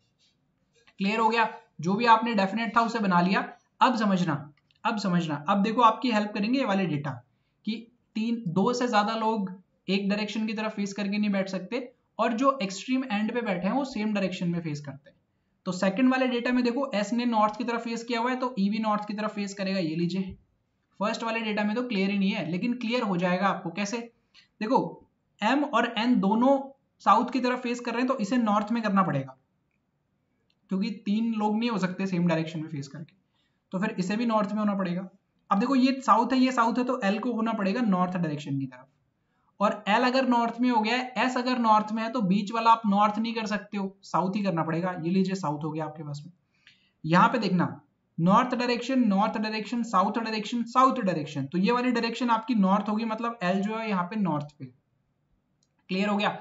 क्लियर हो गया? जो भी आपने डेफिनेट था उसे बना लिया। अब समझना, अब देखो आपकी हेल्प करेंगे ये वाले डेटा कि 2 से ज्यादा लोग एक डायरेक्शन की तरफ फेस करके नहीं बैठ सकते, और जो एक्सट्रीम एंड पे बैठे हैं वो सेम डायरेक्शन में फेस करते हैं। तो सेकंड वाले डेटा में देखो S ने नॉर्थ की तरफ फेस किया हुआ है, तो E भी नॉर्थ की तरफ फेस करेगा, ये लीजिए। फर्स्ट वाले डेटा में तो क्लियर ही नहीं है, लेकिन क्लियर हो जाएगा आपको। कैसे? देखो M और N दोनों साउथ की तरफ फेस कर रहे हैं, तो इसे नॉर्थ में करना पड़ेगा, क्योंकि 3 लोग नहीं हो सकते सेम डायरेक्शन में फेस करके, तो फिर इसे भी नॉर्थ में होना पड़ेगा। अब देखो ये साउथ है, ये साउथ है, तो L को होना पड़ेगा नॉर्थ डायरेक्शन की तरफ, और L अगर नॉर्थ में हो गया है, S अगर नॉर्थ में है, तो बीच वाला आप नॉर्थ नहीं कर सकते हो, साउथ ही करना पड़ेगा। ये लीजिए साउथ हो गया आपके पास में। यहाँ पे देखना, north direction, south direction, south direction, तो ये वाली डायरेक्शन आपकी नॉर्थ होगी, मतलब L जो है यहाँ पे नॉर्थ पे। क्लियर हो गया?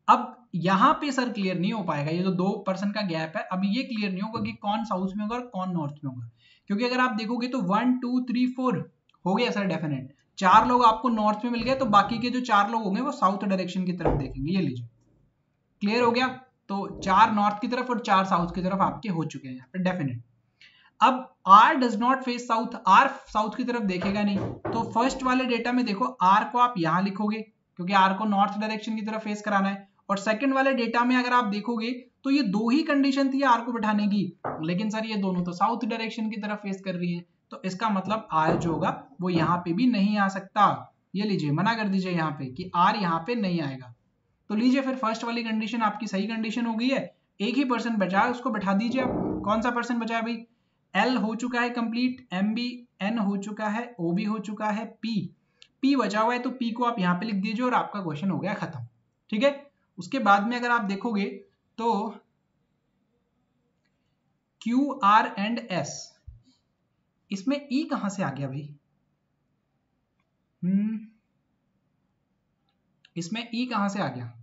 अब यहाँ पे सर क्लियर नहीं हो पाएगा, ये जो 2 पर्सन का गैप है, अभी ये क्लियर नहीं होगा कि कौन साउथ में होगा और कौन नॉर्थ में होगा, क्योंकि अगर आप देखोगे तो 1 2 3 4 हो गया सर डेफिनेट। 4 लोग आपको नॉर्थ में मिल गए, तो बाकी के जो 4 लोग होंगे वो साउथ डायरेक्शन की तरफ देखेंगे, ये लीजिए। क्लियर हो गया? तो 4 नॉर्थ की तरफ और 4 साउथ की तरफ आपके हो चुके हैं यहाँ पे डेफिनेट। अब R does not face south, R south की तरफ देखेगा नहीं, तो फर्स्ट वाले डेटा में देखो R को आप यहाँ लिखोगे, क्योंकि R को नॉर्थ डायरेक्शन की तरफ फेस कराना है, और सेकंड वाले डेटा में अगर आप देखोगे तो ये 2 ही कंडीशन थी R को बिठाने की, लेकिन सर ये दोनों तो साउथ डायरेक्शन की तरफ फेस कर रही है, तो इसका मतलब R जो होगा वो यहाँ पे भी नहीं आ सकता। ये लीजिए, मना कर दीजिए यहाँ पे कि R यहाँ पे नहीं आएगा। तो लीजिए फिर फर्स्ट वाली कंडीशन आपकी सही कंडीशन हो गई है। एक ही पर्सन बचा है, उसको बैठा दीजिए आप। कौन सा पर्सन बचा है भाई? L हो चुका है कंप्लीट, M भी, N हो चुका है, O भी हो चुका है, P बचा हुआ है, तो P को आप यहाँ पे लिख दीजिए और आपका क्वेश्चन हो गया खत्म। ठीक है। उसके बाद में अगर आप देखोगे तो क्यू आर एंड एस, इसमें ई कहां से आ गया भाई? इसमें ई कहां से आ गया?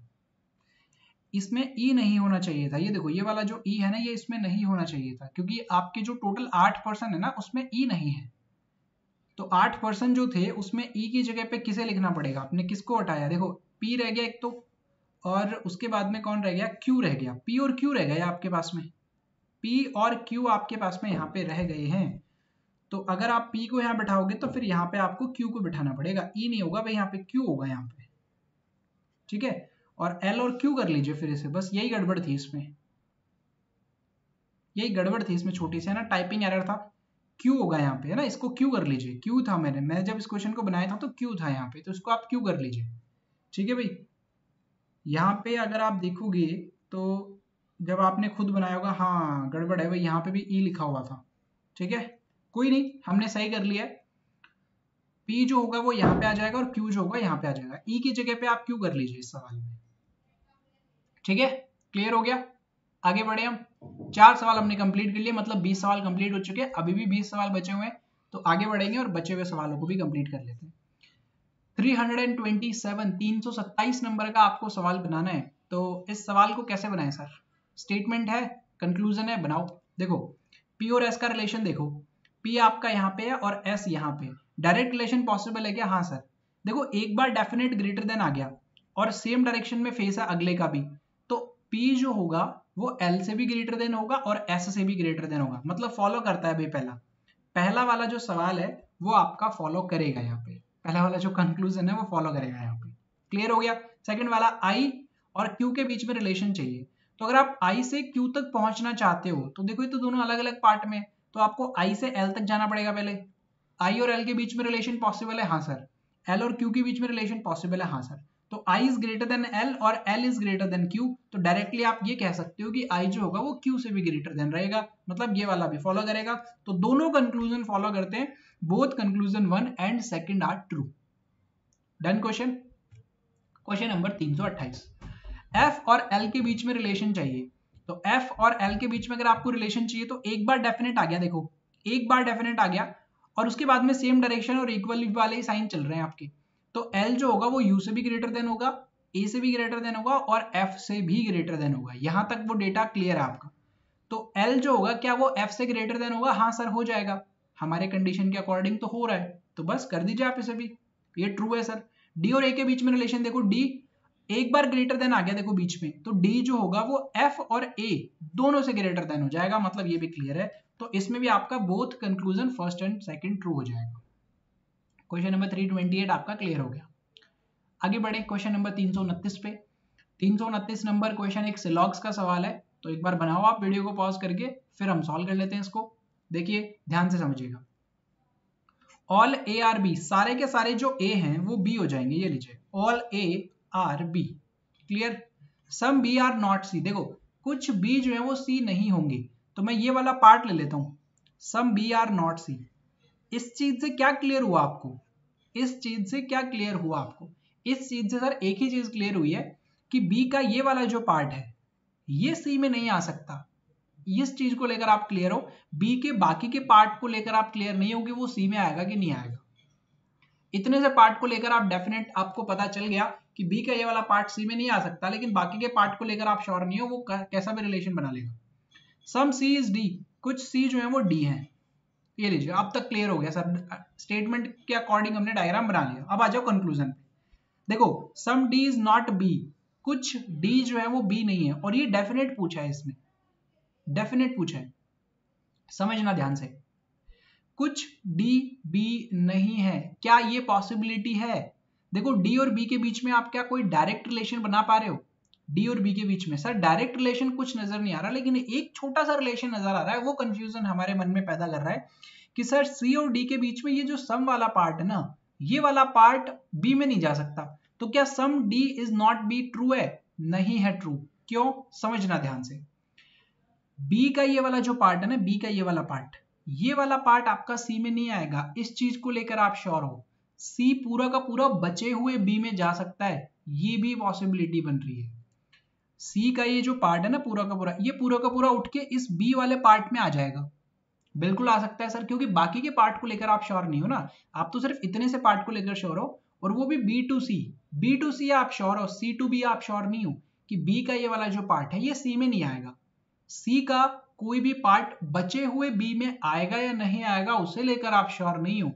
इसमें ई नहीं होना चाहिए था। ये देखो ये वाला जो ई है ना, ये इसमें नहीं होना चाहिए था, क्योंकि आपके जो टोटल 8% है ना उसमें ई नहीं है। तो 8% जो थे उसमें ई की जगह पे किसे लिखना पड़ेगा? आपने किसको हटाया? देखो पी रह गया एक तो, और उसके बाद में कौन रह गया? क्यू रह गया। पी और क्यू रह गए आपके पास में, पी और क्यू आपके पास में यहाँ पे रह गए हैं। तो अगर आप पी को यहाँ बैठाओगे तो फिर यहाँ पे आपको क्यू को बिठाना पड़ेगा, ई नहीं होगा भाई, यहाँ पे क्यू होगा यहाँ पे, ठीक है। और एल और क्यू कर लीजिए फिर इसे, बस यही गड़बड़ थी इसमें, यही गड़बड़ थी इसमें, छोटी सी है ना, टाइपिंग एरर था। क्यू होगा यहाँ पे, है ना, इसको क्यू कर लीजिए, क्यू था, मैं जब इस क्वेश्चन को बनाया था तो क्यू था यहाँ पे, तो इसको आप क्यू कर लीजिए, ठीक है भाई। यहाँ पे अगर आप देखोगे तो जब आपने खुद बनाया होगा, हाँ गड़बड़ है भाई, यहाँ पे भी ई लिखा हुआ था, ठीक है, कोई नहीं, हमने सही कर लिया। पी जो होगा वो यहाँ पे आ जाएगा और क्यू जो होगा यहाँ पे आ जाएगा, ई की जगह पे आप क्यू कर लीजिए इस सवाल में, ठीक है। क्लियर हो गया? आगे बढ़े हम। 4 सवाल हमने कंप्लीट कर लिए, मतलब 20 सवाल कंप्लीट हो चुके हैं, अभी भी 20 सवाल बचे हुए हैं, तो आगे बढ़ेंगे और बचे हुए सवालों को भी कंप्लीट कर लेते हैं। 327 नंबर का आपको सवाल बनाना है। तो इस सवाल को कैसे बनाएं सर? स्टेटमेंट है, कंक्लूजन है, बनाओ। देखो पी और एस का रिलेशन देखो, पी आपका यहाँ पे है और एस यहाँ पे, डायरेक्ट रिलेशन पॉसिबल है क्या? हाँ सर। देखो एक बार डेफिनेट ग्रेटर देन आ गया और सेम डायरेक्शन में फेस है अगले का भी, तो पी जो होगा वो एल से भी ग्रेटर देन होगा और एस से भी ग्रेटर देन होगा, मतलब फॉलो करता है भाई। पहला वाला जो सवाल है वो आपका फॉलो करेगा, यहाँ पे पहला वाला जो कंक्लूजन है वो फॉलो करेगा यहाँ पे। क्लियर हो गया? सेकंड वाला, आई और क्यू के बीच में रिलेशन चाहिए, तो अगर आप आई से क्यू तक पहुंचना चाहते हो तो देखो ये तो दोनों अलग अलग पार्ट में, तो आपको आई से एल तक जाना पड़ेगा पहले। आई और एल के बीच में रिलेशन पॉसिबल है? हाँ सर। एल और क्यू के बीच में रिलेशन पॉसिबल है? हाँ सर। तो I is greater than L और L is greater than Q, तो डायरेक्टली आप ये कह सकते हो कि I जो होगा वो Q से भी ग्रेटर देन रहेगा, मतलब ये वाला भी फॉलो करेगा। तो दोनों कंक्लूजन फॉलो करते हैं, both conclusion 1 and second are true. Done question. Question number 328, F और L के बीच में रिलेशन चाहिए। तो F और L के बीच में अगर आपको रिलेशन चाहिए तो एक बार डेफिनेट आ गया, देखो एक बार डेफिनेट आ गया और उसके बाद में सेम डायरेक्शन और इक्वल वाले ही साइन चल रहे हैं आपके, तो L जो होगा वो U से भी ग्रेटर देन होगा, A से भी ग्रेटर देन होगा और F से भी ग्रेटर देन होगा। यहां तक वो डेटा क्लियर है आपका। तो L जो होगा क्या वो F से ग्रेटर देन होगा? हाँ सर हो जाएगा, हमारे कंडीशन के अकॉर्डिंग तो हो रहा है, तो बस कर दीजिए आप इसे भी, ये ट्रू है सर। D और A के बीच में रिलेशन देखो, D एक बार ग्रेटर देन आ गया देखो बीच में, तो D जो होगा वो F और A दोनों से ग्रेटर देन हो जाएगा, मतलब ये भी क्लियर है। तो इसमें भी आपका both conclusion first and second true हो जाएगा। क्वेश्चन नंबर 328 आपका क्लियर हो गया। आगे बढ़े क्वेश्चन नंबर 329 पे। 329 नंबर क्वेश्चन एक सिलॉग्स का सवाल है, तो एक बार बनाओ आप वीडियो को पॉज करके, फिर हम सॉल्व कर लेते हैं इसको। देखिए ध्यान से समझिएगा, ऑल ए आर बी, सारे के सारे जो ए हैं वो बी हो जाएंगे, ये लीजिए all A are B, clear. Some B are not C, देखो कुछ बी जो है वो सी नहीं होंगे, तो मैं ये वाला पार्ट ले लेता हूं, सम बी आर नॉट सी। इस चीज से क्या क्लियर हुआ आपको? इस चीज से क्या क्लियर हुआ आपको? इस चीज से सर एक ही चीज क्लियर हुई है कि बी का ये वाला जो पार्ट है ये सी में नहीं आ सकता। इस चीज को लेकर आप क्लियर हो, बी के बाकी के पार्ट को लेकर आप क्लियर नहीं हो कि वो सी में आएगा कि नहीं आएगा। इतने से पार्ट को लेकर आप डेफिनेट, आपको पता चल गया कि बी का ये वाला पार्ट सी में नहीं आ सकता, लेकिन बाकी के पार्ट को लेकर आप श्योर नहीं हो, वो कैसा भी रिलेशन बना लेगा। सम सी इज डी, कुछ सी जो है वो डी है, ये लीजिए अब तक क्लियर हो गया सर। स्टेटमेंट के अकॉर्डिंग हमने डायग्राम बना लिया, अब आ जाओ कंक्लूजन पे। देखो सम डी इज नॉट बी, कुछ डी जो है वो बी नहीं है, और ये डेफिनेट पूछा है, इसमें डेफिनेट पूछा है, समझना ध्यान से। कुछ डी बी नहीं है, क्या ये पॉसिबिलिटी है? देखो डी और बी के बीच में आप क्या कोई डायरेक्ट रिलेशन बना पा रहे हो? डी और बी के बीच में सर डायरेक्ट रिलेशन कुछ नजर नहीं आ रहा, लेकिन एक छोटा सा रिलेशन नजर आ रहा है, वो कंफ्यूजन हमारे मन में पैदा कर रहा है कि सर सी और डी के बीच में ये जो सम वाला पार्ट है ना, ये वाला पार्ट बी में नहीं जा सकता, तो क्या some D is not B true है? नहीं है ट्रू। क्यों? समझना ध्यान से। बी का ये वाला जो पार्ट है ना, बी का ये वाला पार्ट आपका सी में नहीं आएगा, इस चीज को लेकर आप श्योर हो। सी पूरा का पूरा बचे हुए बी में जा सकता है, ये भी पॉसिबिलिटी बन रही है। सी का ये जो पार्ट है ना पूरा का पूरा, ये पूरा का पूरा उठ के इस बी वाले पार्ट में आ जाएगा। बिल्कुल आ सकता है सर, क्योंकि बाकी के पार्ट को लेकर आप श्योर नहीं हो ना, आप तो सिर्फ इतने से पार्ट को लेकर श्योर हो, और वो भी बी टू सी आप श्योर हो, सी टू बी आप श्योर नहीं हो कि बी का ये वाला जो पार्ट है ये सी में नहीं आएगा। सी का कोई भी पार्ट बचे हुए बी में आएगा या नहीं आएगा उसे लेकर आप श्योर नहीं हो।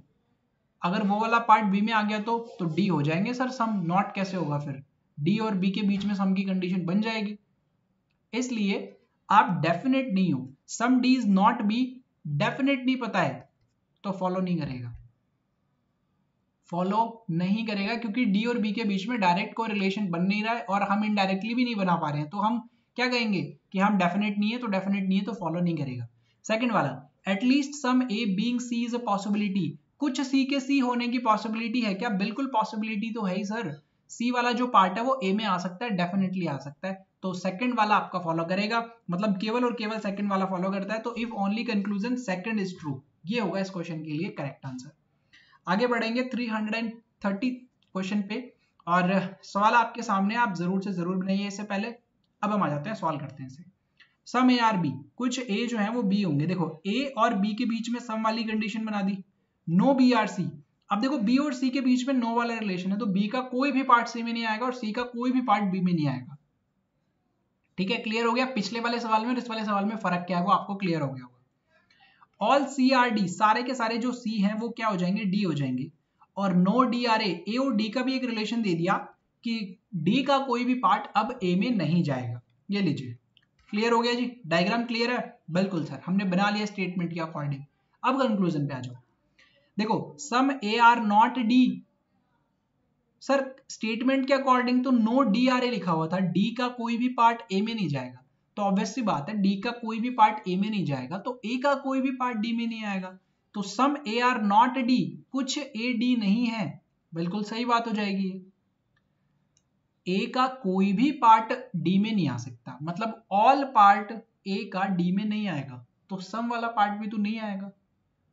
अगर वो वाला पार्ट बी में आ गया तो डी हो जाएंगे सर सम, नॉट कैसे होगा फिर, डी और बी के बीच में सम की कंडीशन बन जाएगी। इसलिए आप डेफिनेट नहीं हो, some D is not B, definite नहीं पता है तो फॉलो नहीं करेगा, फॉलो नहीं करेगा, क्योंकि डी और बी के बीच में डायरेक्ट कोई रिलेशन बन नहीं रहा है और हम इनडायरेक्टली भी नहीं बना पा रहे हैं, तो हम क्या कहेंगे कि हम डेफिनेट नहीं है, तो डेफिनेट नहीं है तो फॉलो नहीं करेगा। सेकंड वाला, at least some A being C is a possibility, कुछ सी के सी होने की पॉसिबिलिटी है क्या? बिल्कुल पॉसिबिलिटी तो है ही सर, सी वाला जो पार्ट है वो ए में आ सकता है, डेफिनेटली आ सकता है, तो सेकंड वाला आपका फॉलो करेगा, मतलब केवल और केवल सेकंड वाला फॉलो करता है, तो if only conclusion second is true, ये होगा इस क्वेश्चन के लिए करेक्ट आंसर। आगे बढ़ेंगे 330 क्वेश्चन पे, और सवाल आपके सामने, आप जरूर से जरूर बनाइए इससे पहले। अब हम आ जाते हैं सॉल्व करते हैं इसे। सम ए आर बी, कुछ ए जो है वो बी होंगे, देखो ए और बी के बीच में सम वाली कंडीशन बना दी, नो बी आर सी। अब देखो बी और सी के बीच में नो वाला रिलेशन है, तो बी का कोई भी पार्ट सी में नहीं आएगा और सी का कोई भी पार्ट बी में नहीं आएगा। ठीक है, क्लियर हो गया? पिछले वाले सवाल में और इस वाले सवाल में फर्क क्या है वो आपको क्लियर हो गया होगा। ऑल सी आर डी, सारे के सारे जो सी हैं वो क्या हो जाएंगे? डी हो जाएंगे। और नो डी आर ए और डी का भी एक रिलेशन दे दिया कि डी का कोई भी पार्ट अब ए में नहीं जाएगा। ये लीजिए, क्लियर हो गया जी, डायग्राम क्लियर है? बिल्कुल सर, हमने बना लिया स्टेटमेंट के अकॉर्डिंग। अब कंक्लूजन पे आ जाओ। देखो some A are not D, sir statement के अकॉर्डिंग तो नो डी आर ए लिखा हुआ था, डी का कोई भी पार्ट ए में नहीं जाएगा, तो ऑब्वियस सी बात है डी का कोई भी पार्ट ए में नहीं जाएगा, तो ए का कोई भी पार्ट डी में नहीं आएगा, तो सम ए आर नॉट डी, कुछ ए डी नहीं है, बिल्कुल सही बात हो जाएगी। ए का कोई भी पार्ट डी में नहीं आ सकता, मतलब ऑल पार्ट ए का डी में नहीं आएगा, तो सम वाला पार्ट भी तो नहीं आएगा।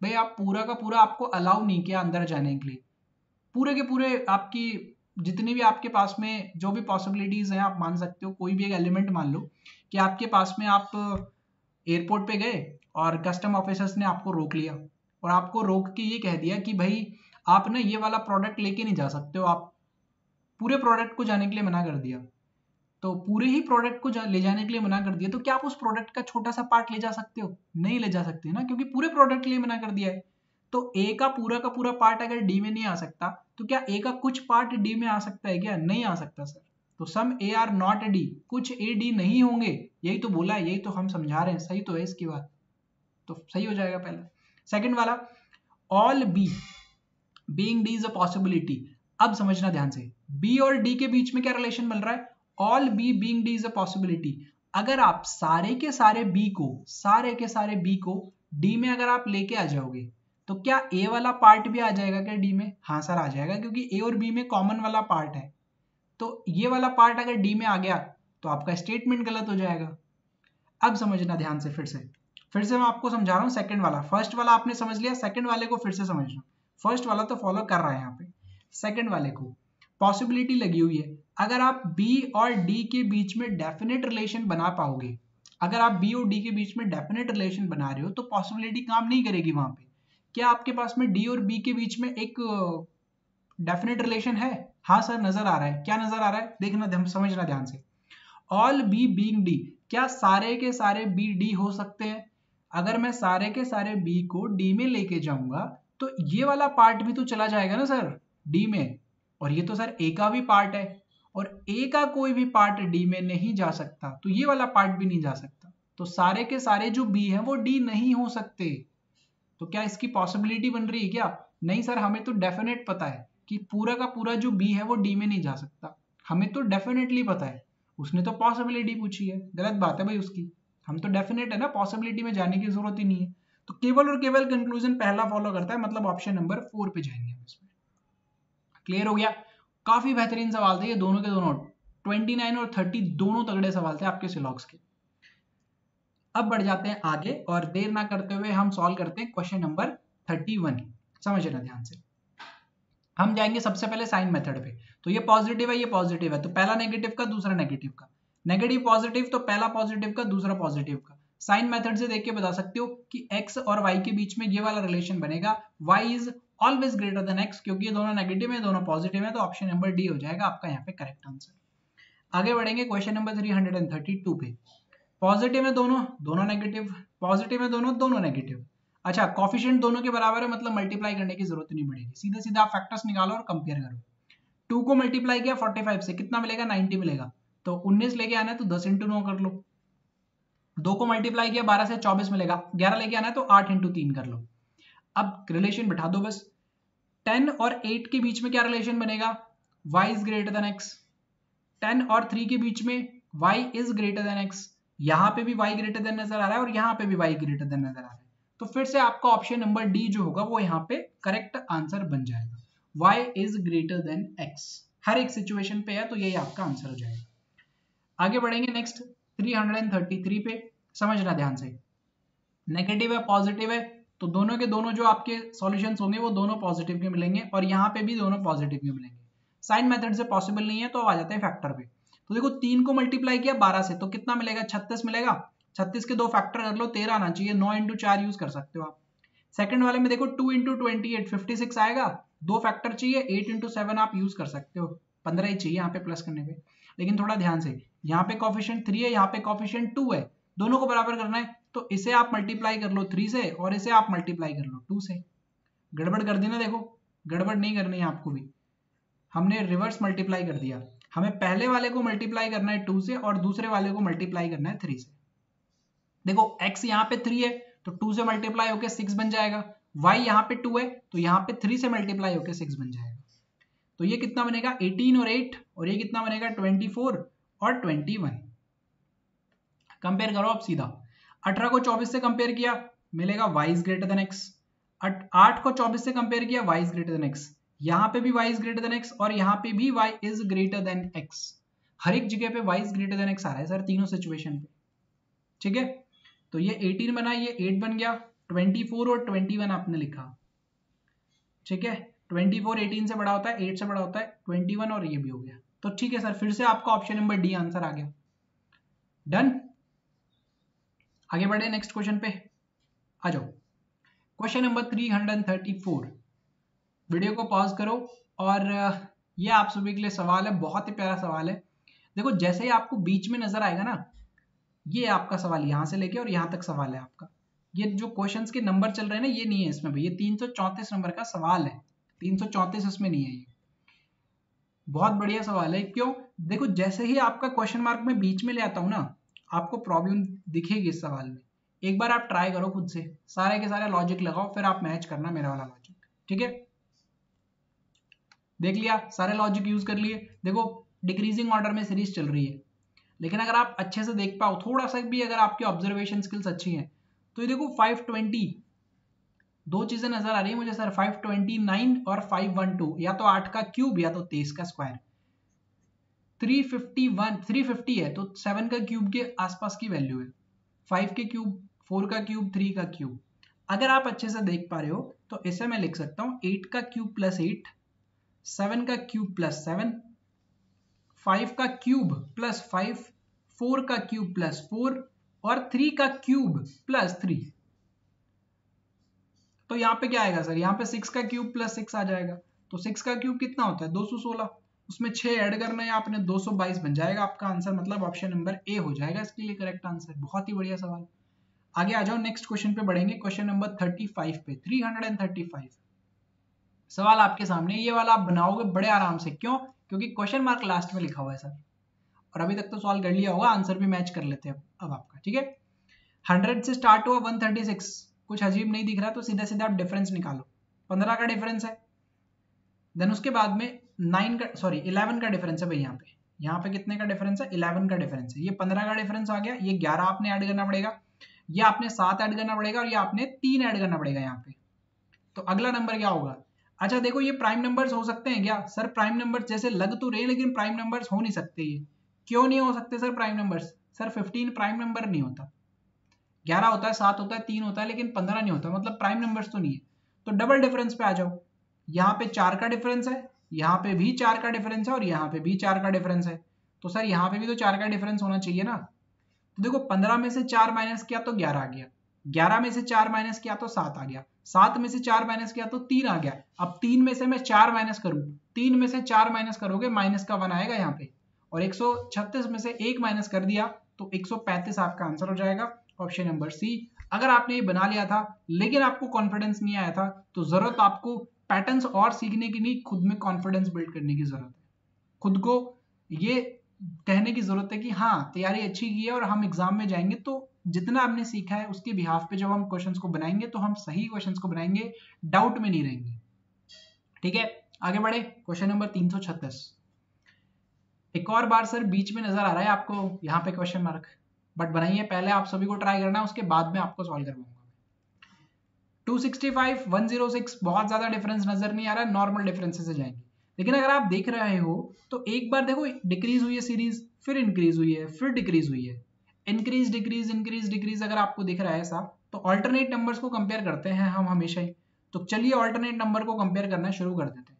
भाई आप पूरा का पूरा आपको अलाउ नहीं किया अंदर जाने के लिए, पूरे के पूरे आपकी जितनी भी आपके पास में जो भी पॉसिबिलिटीज हैं आप मान सकते हो, कोई भी एक एलिमेंट मान लो कि आपके पास में, आप एयरपोर्ट पे गए और कस्टम ऑफिसर्स ने आपको रोक लिया और आपको रोक के ये कह दिया कि भाई आप ना ये वाला प्रोडक्ट लेके नहीं जा सकते हो, आप पूरे प्रोडक्ट को जाने के लिए मना कर दिया, तो पूरे ही प्रोडक्ट को ले जाने के लिए मना कर दिया, तो क्या आप उस प्रोडक्ट का छोटा सा पार्ट ले जा सकते हो? नहीं ले जा सकते ना, क्योंकि पूरे प्रोडक्ट के लिए मना कर दिया है। तो ए का पूरा पार्ट अगर डी में नहीं आ सकता, तो क्या ए का कुछ पार्ट डी में आ सकता है क्या? नहीं आ सकता सर। तो सम ए आर नॉट डी, कुछ ए डी नहीं होंगे, यही तो बोला है, यही तो हम समझा रहे हैं, सही तो है इसकी बात, तो सही हो जाएगा पहला। सेकंड वाला, all B being D is a possibility. अब समझना ध्यान से, बी और डी के बीच में क्या रिलेशन बन रहा है? All B being D is a possibility. अगर आप सारे के सारे बी को डी में अगर आप लेके आ जाओगे, तो क्या ए वाला पार्ट भी आ जाएगा क्या डी में? हाँ सर आ जाएगा, क्योंकि ए और बी में कॉमन वाला पार्ट है, तो ये वाला पार्ट अगर डी में आ गया तो आपका स्टेटमेंट गलत हो जाएगा। अब समझना ध्यान से, फिर से मैं आपको समझा रहा हूँ। सेकंड वाला, फर्स्ट वाला आपने समझ लिया, सेकंड वाले को फिर से समझना। फर्स्ट वाला तो फॉलो कर रहा है यहाँ पे, सेकंड वाले को पॉसिबिलिटी लगी हुई है, अगर आप बी और डी के बीच में डेफिनेट रिलेशन बना पाओगे, अगर आप बी और डी के बीच में डेफिनेट रिलेशन बना रहे हो तो पॉसिबिलिटी काम नहीं करेगी वहां पे। क्या आपके पास में डी और बी के बीच में एक डेफिनेट रिलेशन है? हाँ सर नजर आ रहा है। क्या नजर आ रहा है? देखना, समझना ध्यान से। ऑल बी बीइंग डी, क्या सारे के सारे बी डी हो सकते हैं? अगर मैं सारे के सारे बी को डी में लेके जाऊंगा तो ये वाला पार्ट भी तो चला जाएगा ना सर डी में, और ये तो सर ए का भी पार्ट है, और ए का कोई भी पार्ट डी में नहीं जा सकता, तो ये वाला पार्ट भी नहीं जा सकता, तो सारे के सारे जो बी हैं वो डी नहीं हो सकते। तो क्या इसकी पॉसिबिलिटी बन रही है क्या? नहीं सर, हमें तो डेफिनेट पता है कि पूरा का पूरा जो बी है वो डी में नहीं जा सकता, हमें तो डेफिनेटली पता है, उसने तो पॉसिबिलिटी पूछी है, गलत बात है भाई उसकी, हम तो डेफिनेट है ना, पॉसिबिलिटी में जाने की जरूरत ही नहीं है, तो केवल और केवल कंक्लूजन पहला फॉलो करता है, मतलब ऑप्शन नंबर 4 पे जाएंगे हम इसमें। क्लियर हो गया? काफी बेहतरीन सवाल थे ये दोनों के दोनों, 29 और 30 दोनों तगड़े सवाल थे आपके सिलॉक्स के। अब बढ़ जाते हैं आगे और देर ना करते हुए हम सॉल्व करते हैं क्वेश्चन नंबर 31। समझना ध्यान से, हम जाएंगे सबसे पहले साइन मेथड पे। तो ये पॉजिटिव है, ये पॉजिटिव है, तो पहला नेगेटिव का दूसरा नेगेटिव का, नेगेटिव पॉजिटिव तो पहला पॉजिटिव का दूसरा पॉजिटिव का। साइन मेथड से देख के बता सकते हो कि x और y के बीच में ये वाला रिलेशन बनेगा, y is always greater than x, क्योंकि ये दोनों नेगेटिव है, दोनों पॉजिटिव है, तो ऑप्शन नंबर डी हो जाएगा आपका यहाँ पे करेक्ट आंसर। आगे बढ़ेंगे क्वेश्चन नंबर 332 पे। पॉजिटिव है दोनों, दोनों नेगेटिव, पॉजिटिव है दोनों, दोनों नेगेटिव। अच्छा, कोफिशिएंट दोनों के बराबर है, मतलब मल्टीप्लाई करने की जरूरत नहीं पड़ेगी, सीधा सीधा आप फैक्टर्स निकालो और कंपेयर करो। 2 को मल्टीप्लाई किया 45 से, कितना मिलेगा? 90 मिलेगा। तो 19 लेके आना है तो 10 इंटू 9 कर लो। 2 को मल्टीप्लाई किया 12 से 24 मिलेगा, 11 लेके आना है तो 8 इंटू 3 कर लो। अब रिलेशन बिठा दो बस। 10 और 8 के बीच में क्या रिलेशन बनेगा? y is greater than x। 10 और 3 के बीच में y is greater than x। यहां पे भी y ग्रेटर देन नजर आ रहा है और यहां पे भी y ग्रेटर देन नजर आ रहा है, तो फिर से आपका ऑप्शन नंबर डी जो होगा वो यहाँ पे करेक्ट आंसर बन जाएगा, y is greater than x। हर एक सिचुएशन पे है तो यही आपका आंसर हो जाएगा। आगे बढ़ेंगे नेक्स्ट 333 पे, समझना ध्यान से। नेगेटिव है पॉजिटिव है, तो दोनों के दोनों जो आपके सॉल्यूशंस होंगे वो दोनों पॉजिटिव के मिलेंगे और यहाँ पे भी दोनों पॉजिटिव के मिलेंगे। साइन मेथड से पॉसिबल नहीं है तो आ जाते हैं फैक्टर पे। तो देखो 3 को मल्टीप्लाई किया 12 से, तो कितना मिलेगा? 36 मिलेगा। 36 के दो फैक्टर कर लो, 13 आना चाहिए, 9 इंटू 4 यूज कर सकते हो आप। सेकंड वाले में देखो 2 इंटू 28 56 आएगा, दो फैक्टर चाहिए, 8 इंटू 7 आप यूज कर सकते हो, 15 ही चाहिए यहाँ पे प्लस करने पे। लेकिन थोड़ा ध्यान से, यहाँ पे कोफिशिएंट 3 है, यहाँ पे कोफिशिएंट 2 है, दोनों को बराबर करना है, तो इसे आप मल्टीप्लाई कर लो 3 से और इसे आप मल्टीप्लाई कर लो 2 से। गड़बड़ कर दी ना, देखो गड़बड़ नहीं करनी है आपको भी, हमने रिवर्स मल्टीप्लाई कर दिया। हमें पहले वाले को मल्टीप्लाई करना है 2 से और दूसरे वाले को मल्टीप्लाई करना है 3 से। देखो x यहाँ पे 3 है तो 2 से मल्टीप्लाई होकर 6 बन जाएगा, y यहाँ पे 2 है तो यहाँ पे 3 से मल्टीप्लाई होकर 6 बन जाएगा। तो ये कितना बनेगा? 18 और 8, और ये कितना बनेगा? 24 और 21। कंपेयर करो आप सीधा, 18 को 24 से कंपेयर किया मिलेगा y is greater than x, 8 को 24 से कंपेयर किया y is greater than x, यहाँ पे भी y is greater than x और यहाँ पे भी y is greater than x। हर एक जगह पे y is greater than x आ रहा है सर, तीनों सिचुएशन पे, ठीक है। तो ये 18 बना, ये 8 बन गया, 24 और 21 आपने लिखा, ठीक है। 24 18 से बड़ा होता है, 8 से बड़ा होता है, 21 और ये भी हो गया, तो ठीक है सर, फिर से आपका ऑप्शन नंबर डी आंसर आ गया। डन। आगे बढ़े नेक्स्ट क्वेश्चन पे, आ जाओ। Question number 334। वीडियो को पॉज करो और ये आप सभी के लिए सवाल है, बहुत ही प्यारा सवाल है। देखो जैसे ही आपको बीच में नजर आएगा ना, ये आपका सवाल यहां से लेके और यहां तक सवाल है आपका। ये जो क्वेश्चंस के नंबर चल रहे हैं ना, ये नहीं है इसमें भाई, ये 334 नंबर का सवाल है, 334 इसमें नहीं है। ये बहुत बढ़िया सवाल है, क्यों? देखो जैसे ही आपका क्वेश्चन मार्क में बीच में ले आता हूं ना, आपको प्रॉब्लम दिखेगी इस सवाल में। एक बार आप ट्राई करो खुद से, सारे के सारे लॉजिक लगाओ, फिर आप मैच करना मेरा वाला लॉजिक, ठीक है। देख लिया, सारे लॉजिक यूज कर लिए। देखो डिक्रीजिंग ऑर्डर में सीरीज चल रही है, लेकिन अगर आप अच्छे से देख पाओ, थोड़ा सा भी अगर आपकी ऑब्जर्वेशन स्किल्स अच्छी हैं, तो ये देखो 520, दो चीजें नजर आ रही है मुझे सर, 529 और 512, या तो 8 का क्यूब या तो 23 का स्क्वायर। 350 है तो 7 का क्यूब के आसपास की वैल्यू है, 5 के क्यूब, 4 का क्यूब, 3 का क्यूब। अगर आप अच्छे से देख पा रहे हो तो इसे मैं लिख सकता हूं 8 का क्यूब प्लस 8, 7 का क्यूब प्लस 7, 5 का क्यूब प्लस 5, 4 का क्यूब प्लस 4 और 3 का क्यूब प्लस 3। तो यहाँ पे क्या आएगा सर? यहाँ पे 6 का क्यूब प्लस 6 आ जाएगा, तो 6 का क्यूब कितना होता है? 216, उसमें 6 ऐड करना है आपने, 222 बन जाएगा आपका आंसर, मतलब ऑप्शन नंबर ए हो जाएगा इसके लिए करेक्ट आंसर। बहुत ही बढ़िया सवाल। आगे आ जाओ, नेक्स्ट क्वेश्चन पे बढ़ेंगे, क्वेश्चन नंबर 35 पे, 335 सवाल आपके सामने। ये वाला आप बनाओगे बड़े आराम से, क्यों? क्योंकि क्वेश्चन मार्क लास्ट में लिखा हुआ है सर, और अभी तक तो सॉल्व कर लिया होगा, आंसर भी मैच कर लेते हैं अब आपका, ठीक है। 100 से स्टार्ट हुआ 136, कुछ अजीब नहीं दिख रहा, तो सीधा सीधा आप डिफरेंस निकालो, 15 का डिफरेंस है। देन उसके बाद में 11 का डिफरेंस है भाई, यहाँ पे कितने का डिफरेंस है? 11 का डिफरेंस है। ये 15 का डिफरेंस आ गया, ये 11 आपने ऐड करना पड़ेगा, ये आपने 7 ऐड करना पड़ेगा और ये आपने 3 ऐड करना पड़ेगा यहाँ पे। तो अगला नंबर क्या होगा? अच्छा देखो, ये प्राइम नंबर्स हो सकते हैं क्या सर? प्राइम नंबर जैसे लग तो रहे, लेकिन प्राइम नंबर्स हो नहीं सकते। ये क्यों नहीं हो सकते sir prime numbers? Sir 15 prime number नहीं होता, 11 होता है, 7 होता है, 3 होता है, लेकिन 15 नहीं होता, मतलब प्राइम नंबर्स तो नहीं है। तो डबल डिफरेंस पे आ जाओ, यहाँ पे 4 का डिफरेंस है यहाँ पे भी 4 का डिफरेंस है और यहाँ पे भी 4 का डिफरेंस है, तो सर यहाँ पे भी तो 4 का डिफरेंस होना चाहिए ना। तो देखो 15 में से 4 माइनस किया तो 11 आ गया, 11 में से 4 माइनस किया तो 7 आ गया, 7 में से 4 माइनस किया तो 3 आ गया। अब 3 में से मैं 4 माइनस करूं, 3 में से 4 माइनस करोगे माइनस का 1 आएगा यहाँ पे, और 136 में से 1 माइनस कर दिया तो 135 आपका आंसर हो जाएगा, ऑप्शन नंबर सी। अगर आपने ये बना लिया था लेकिन आपको कॉन्फिडेंस नहीं आया था, तो जरूरत आपको पैटर्न्स और सीखने की नहीं, खुद में कॉन्फिडेंस बिल्ड करने की जरूरत है। खुद को ये कहने की जरूरत है कि हाँ तैयारी अच्छी की है और हम एग्जाम में जाएंगे तो जितना आपने सीखा है उसके बिहाफ पे जब हम क्वेश्चंस को बनाएंगे तो हम सही क्वेश्चंस को बनाएंगे, डाउट में नहीं रहेंगे। ठीक है, आगे बढ़े। क्वेश्चन नंबर 336, एक और बार सर बीच में नजर आ रहा है आपको यहाँ पे क्वेश्चन मार्क, बट बनाइए, पहले आप सभी को ट्राई करना है, उसके बाद में आपको सॉल्व करवाऊंगा। 265 106 बहुत ज्यादा डिफरेंस नजर नहीं आ रहा है, नॉर्मल डिफरेंसेस से जाएंगे। लेकिन अगर आप देख रहे हो तो एक बार देखो डिक्रीज हुई है सीरीज, फिर इंक्रीज हुई है, फिर डिक्रीज हुई है, इंक्रीज डिक्रीज इंक्रीज डिक्रीज अगर आपको दिख रहा है ऐसा, तो ऑल्टरनेट नंबर्स को कंपेयर करते हैं हम हमेशा ही। तो चलिए ऑल्टरनेट नंबर को कंपेयर करना शुरू कर देते हैं।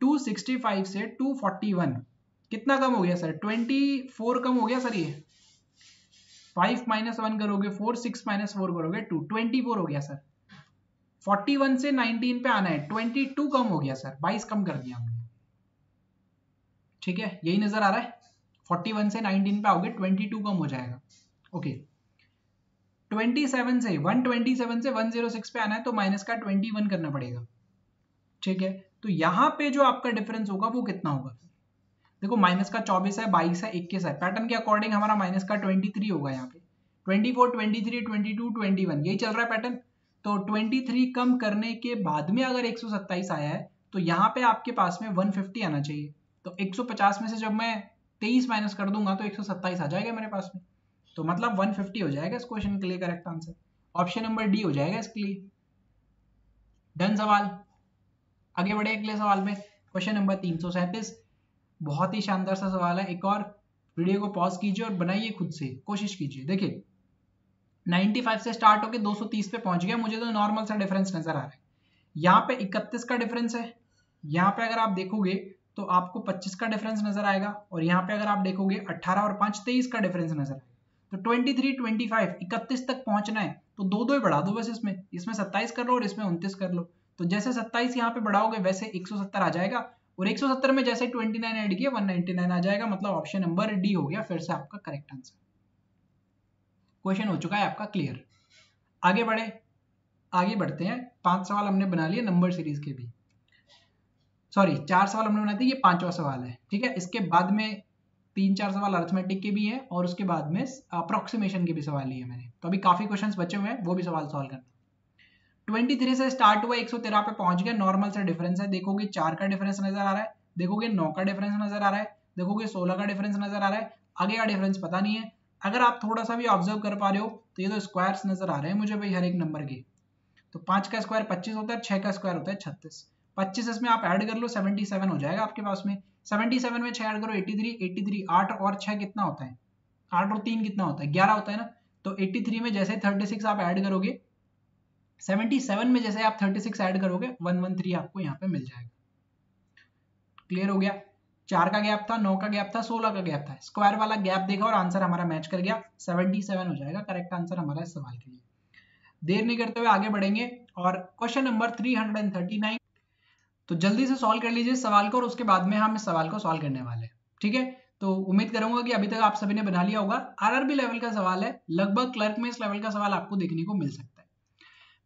265 से 241 कितना कम हो गया सर? 24 कम हो गया सर। ये 5 माइनस 1 करोगे 4, 6 माइनस 4 करोगे 2, 24 हो गया सर। 41 से 19 पे आना है, 22 कम हो गया सर, 22 कम कर दिया हमने। ठीक है, यही नजर आ रहा है। 41 से 19 पे आओगे 22 कम हो जाएगा। ओके, 127 से 106 पे आना है तो माइनस का 21 करना पड़ेगा। ठीक है, तो यहां पे जो आपका डिफरेंस होगा वो कितना होगा? देखो माइनस का 24 है, 22 है, 21 है, पैटर्न के अकॉर्डिंग हमारा माइनस का 23 होगा यहाँ पे। 24 23 22 21 यही चल रहा है पैटर्न। तो 23 कम करने के बाद में अगर 127 आया है तो यहाँ पे आपके पास में 150 आना चाहिए। तो 150 में से जब मैं 23 माइनस कर दूंगा तो 127 आ जाएगा मेरे पास में, तो मतलब 150 हो जाएगा इस क्वेश्चन के लिए correct answer. Option number D हो जाएगा इसके लिए। डन सवाल, आगे बढ़े अगले सवाल में। क्वेश्चन नंबर 337, बहुत ही शानदार सा सवाल है। एक और वीडियो को पॉज कीजिए और बनाइए, खुद से कोशिश कीजिए। देखिए 95 से स्टार्ट होकर 230 पे पहुंच गया, मुझे तो नॉर्मल सा डिफरेंस नजर आ रहा है। यहाँ पे 31 का डिफरेंस है, यहाँ पे अगर आप देखोगे तो आपको 25 का डिफरेंस नजर आएगा, और यहाँ पे अगर आप देखोगे 18 और 5 23 का डिफरेंस नजर आएगा। तो 23 25 31 तक पहुंचना है तो दो दो ही बढ़ा दो बस, इसमें 27 कर लो और इसमें 29 कर लो। तो जैसे 27 यहाँ पे बढ़ाओगे वैसे 170 आ जाएगा, और 170 में जैसे 29 ऐड किया 199 आ जाएगा। मतलब ऑप्शन नंबर डी हो गया फिर से आपका करेक्ट आंसर। क्वेश्चन हो चुका है आपका क्लियर। आगे बढ़ते हैं। 5 सवाल हमने बना लिए नंबर सीरीज के भी, सॉरी 4 सवाल हमने बनाए थे, ये 5वां सवाल है। ठीक है, इसके बाद में 3-4 सवाल अरिथमेटिक के भी हैं और उसके बाद में अप्रोक्सीमेशन के भी सवाल लिए मैंने। तो अभी काफी क्वेश्चंस बचे हुए हैं, वो भी सवाल सॉल्व करना। 23 से स्टार्ट हुआ 113 पे पहुंच गया, नॉर्मल सा डिफरेंस है। देखोगे 4 का डिफरेंस नजर आ रहा है, देखोगे 9 का डिफरेंस नजर आ रहा है, देखोगे 16 का डिफरेंस नजर आ रहा है, आगे का डिफरेंस पता नहीं है। अगर आप थोड़ा सा भी ऑब्जर्व कर पा रहे हो तो ये तो स्क्वायर्स नजर आ रहे हैं मुझे भाई हर एक नंबर के। तो 5 का स्क्वायर 25 होता है, 6 का स्क्वायर होता है 36, 25 इसमें आप ऐड कर लो 77 हो जाएगा आपके पास में। 77 में 6 ऐड करो 83, 8 और 6 कितना होता है? 8 और 3 कितना होता है? 11 होता है ना। तो 83 में जैसे 36 आप ऐड करोगे, 77 में जैसे आप 36 ऐड करोगे 113 आपको यहाँ पे मिल जाएगा। क्लियर हो गया। 4 का गैप था, 9 का गैप था, 16 का गैप था, स्क्वायर वाला गैप देखा और आंसर हमारा मैच कर गया, 77 हो जाएगा करेक्ट आंसर हमारा इस सवाल के लिए। देर नहीं करते हुए आगे बढ़ेंगे और क्वेश्चन नंबर 339। तो जल्दी से सॉल्व कर लीजिए सवाल को और उसके बाद में हम इस सवाल को सॉल्व करने वाले हैं। ठीक है, तो उम्मीद करूंगा कि अभी तक आप सभी ने बना लिया होगा। आरआरबी लेवल का सवाल है, लगभग क्लर्क में इस लेवल का सवाल आपको देखने को मिल सकता है।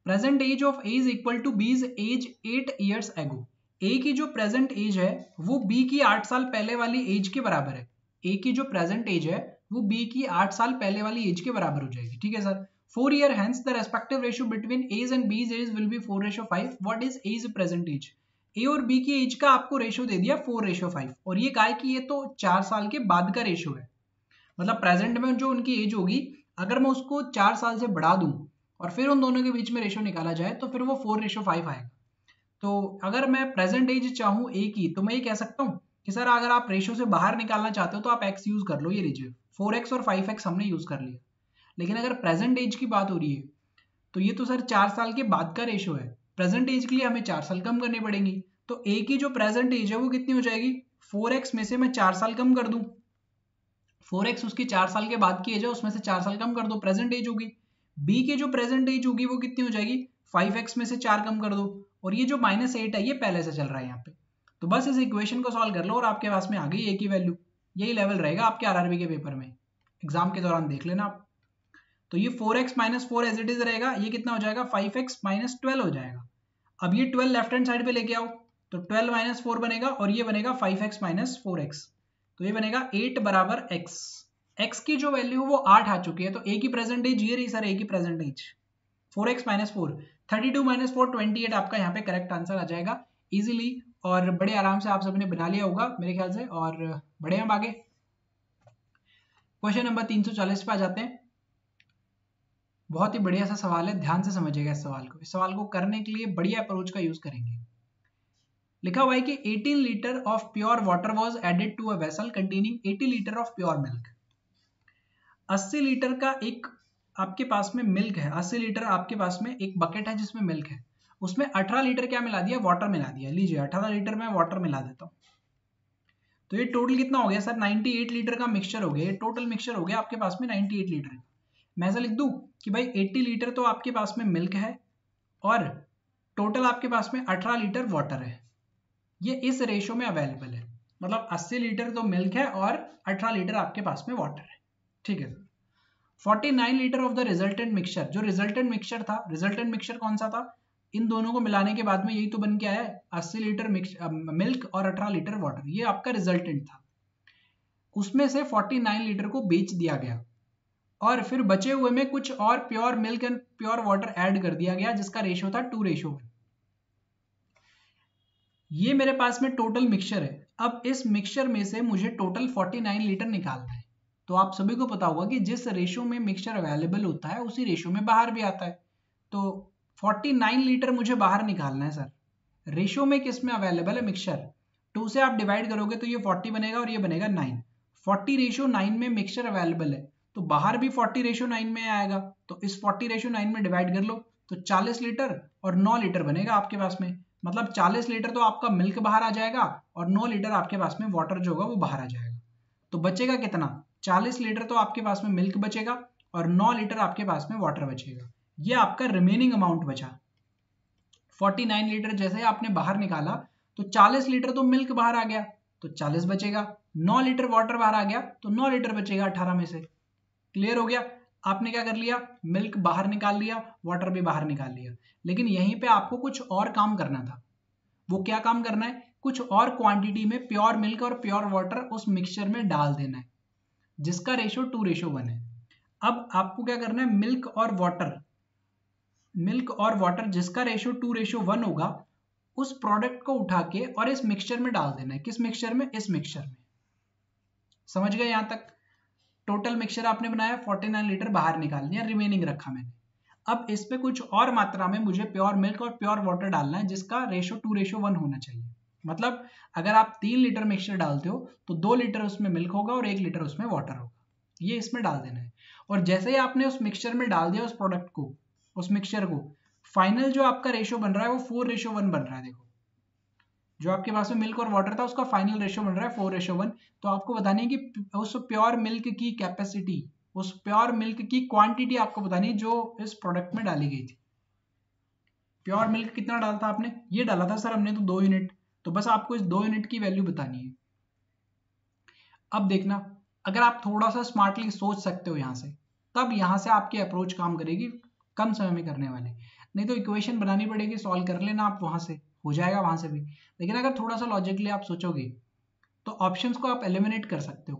Present age of A is equal to B's age 8 years ago. A की जो प्रेजेंट एज है वो बी की 8 साल पहले वाली एज के बराबर है। ए की जो प्रेजेंट एज है वो बी की 8 साल पहले वाली एज के बराबर हो जाएगी। ठीक है sir. 4 year hence the respective ratio between A's and B's age will be 4:5. What is A's present age? A और B की एज का आपको रेशियो दे दिया 4:5 और ये काय कि ये तो 4 साल के बाद का रेशियो है। मतलब प्रेजेंट में जो उनकी एज होगी अगर मैं उसको 4 साल से बढ़ा दूं और फिर उन दोनों के बीच में रेशियो निकाला जाए तो फिर वो 4:5 आएगा। तो अगर मैं प्रेजेंट एज चाहूँ ए की तो मैं ये कह सकता हूँ कि सर अगर आप रेशियो से बाहर निकालना चाहते हो तो आप एक्स यूज कर लो। ये लीजिए 4x और 5x हमने यूज कर लिया। लेकिन अगर प्रेजेंट एज की बात हो रही है तो ये तो सर 4 साल के बाद का रेशियो है। प्रेजेंट एज के लिए हमें 4 साल कम करनी पड़ेंगी। तो ए की जो प्रेजेंट एज है वो कितनी हो जाएगी, 4x में से मैं 4 साल कम कर दूं, 4x उसकी 4 साल के बाद की एज है, उसमें से 4 साल कम कर दो, प्रेजेंट एज होगी। बी की जो प्रेजेंट एज होगी वो कितनी हो जाएगी, 5x में से 4 कम कर दो, और ये जो -8 है ये पहले से चल रहा है यहाँ पे। तो बस इस इक्वेशन को सॉल्व कर लो और आपके पास में आ गई ए की वैल्यू। यही लेवल रहेगा आपके आरआरबी के पेपर में, एग्जाम के दौरान देख लेना आप। तो ये 4x - 4 एज इट इज रहेगा, ये कितना हो जाएगा, 5x - 12 हो जाएगा। अब ये 12 लेफ्ट हैंड साइड पे लेके आओ, तो 12 - 4 बनेगा, और ये बनेगा 5x - 4x, तो ये बनेगा 8 बराबर x। x की जो वैल्यू वो 8 आ चुकी है, तो a की प्रेजेंट एज ये रही सर, a की प्रेजेंट एज 4x - 4, 32 - 4 28 आपका यहाँ पे करेक्ट आंसर आ जाएगा इजीली, और बड़े आराम से आप सबने बना लिया होगा मेरे ख्याल से। और बढ़े हम आगे, क्वेश्चन नंबर 340 पे आ जाते हैं। बहुत ही बढ़िया सा सवाल है, ध्यान से समझिएगा इस सवाल को। इस सवाल को करने के लिए बढ़िया अप्रोच का यूज करेंगे। लिखा हुआ है कि 18 litre of pure water was added to a vessel containing 80 litre of pure milk. 80 litre का एक आपके पास में मिल्क है, 80 लीटर आपके पास में एक बकेट है जिसमें मिल्क है, उसमें 18 लीटर क्या मिला दिया, वाटर मिला दिया। लीजिए 18 लीटर में वाटर मिला देता हूं, तो ये टोटल कितना हो गया सर, 98 लीटर का मिक्सचर हो गया। ये टोटल मिक्सचर हो गया आपके पास में 98 लीटर। मैं ऐसा लिख दूं कि भाई 80 लीटर तो आपके पास में मिल्क है और टोटल आपके पास में 18 लीटर वाटर है। ये इस रेशो में अवेलेबल है, मतलब 80 लीटर तो मिल्क है और 18 लीटर आपके पास में वाटर है। ठीक है, 49 litre of the resultant mixture, जो रिजल्टेंट मिक्सचर था, रिजल्टेंट मिक्सचर कौन सा था, इन दोनों को मिलाने के बाद में यही तो बन के आया है, 80 लीटर मिल्क और 18 लीटर वाटर, ये आपका रिजल्टेंट था। उसमें से 49 लीटर को बेच दिया गया और फिर बचे हुए में कुछ और pure milk and pure water add कर दिया गया, जिसका रेशियो था 2:1। ये मेरे पास में टोटल मिक्सचर है। अब इस मिक्सचर में से मुझे टोटल 49 लीटर निकालना है। तो आप सभी को पता होगा कि जिस रेशियो में मिक्सचर अवेलेबल होता है उसी रेशियो में बाहर भी आता है। तो 49 लीटर मुझे बाहर निकालना है सर। रेशियो में किस में अवेलेबल है, मिक्सचर 2 से आप डिवाइड करोगे तो ये 40 बनेगा और ये बनेगा 9। 40:9 में मिक्सचर अवेलेबल है, तो बाहर भी 40:9 में आएगा, तो इस 40:9 में डिवाइड कर लो, तो 40 लीटर और 9 लीटर बनेगा आपके पास में। मतलब 40 लीटर तो आपका मिल्क बाहर आ जाएगा और 9 लीटर आपके पास में वाटर जो होगा वो बाहर आ जाएगा। तो बचेगा कितना, 40 लीटर तो आपके पास में मिल्क बचेगा और 9 लीटर आपके पास में वाटर बचेगा। ये आपका रिमेनिंग अमाउंट बचा। 49 लीटर जैसे आपने बाहर निकाला तो 40 लीटर तो मिल्क बाहर आ गया, तो 40 बचेगा, 9 लीटर वाटर बाहर आ गया तो 9 लीटर बचेगा 18 में से। क्लियर हो गया, आपने क्या कर लिया, मिल्क बाहर निकाल लिया, वाटर भी बाहर निकाल लिया। लेकिन यहीं पे आपको कुछ और काम करना था। वो क्या काम करना है, कुछ और क्वांटिटी में प्योर मिल्क और प्योर वाटर उस मिक्सचर में डाल देना है, जिसका रेशियो 2:1 है। अब आपको क्या करना है, मिल्क और वाटर जिसका रेशियो 2:1 होगा, उस प्रोडक्ट को उठा के और इस मिक्सचर में डाल देना है। किस मिक्सचर में, इस मिक्सचर में। समझ गए यहां तक। टोटल मिक्सचर आपने बनाया, 49 लीटर बाहर निकाल दिया, रिमेनिंग रखा मैंने। अब इस पे कुछ और मात्रा में मुझे प्योर मिल्क और प्योर वाटर डालना है, जिसका रेशियो 2:1 होना चाहिए। मतलब अगर आप 3 लीटर मिक्सचर डालते हो तो 2 लीटर उसमें मिल्क होगा और 1 लीटर उसमें वाटर होगा। ये इसमें डाल देना है। और जैसे ही आपने उस मिक्सचर में डाल दिया उस प्रोडक्ट को, उस मिक्सचर को, फाइनल जो आपका रेशियो बन रहा है वो 4:1 बन रहा है। देखो, जो आपके पास में मिल्क और वाटर था उसका फाइनल रेशियो बन रहा है 4:1। तो आपको बतानी है कि उस प्योर मिल्क की कैपेसिटी, उस प्योर मिल्क की क्वांटिटी आपको बतानी है जो इस प्रोडक्ट में डाली गई थी। प्योर मिल्क कितना डाला था आपने, ये डाला था सर हमने तो 2 यूनिट, तो बस आपको इस 2 यूनिट की वैल्यू बतानी है। अब देखना, अगर आप थोड़ा सा स्मार्टली सोच सकते हो यहां से, तब यहां से आपकी अप्रोच काम करेगी, कम समय में करने वाले। नहीं तो इक्वेशन बनानी पड़ेगी, सॉल्व कर लेना आप, वहां से हो जाएगा वहां से भी। लेकिन अगर थोड़ा सा लॉजिकली आप सोचोगे तो ऑप्शंस को आप एलिमिनेट कर सकते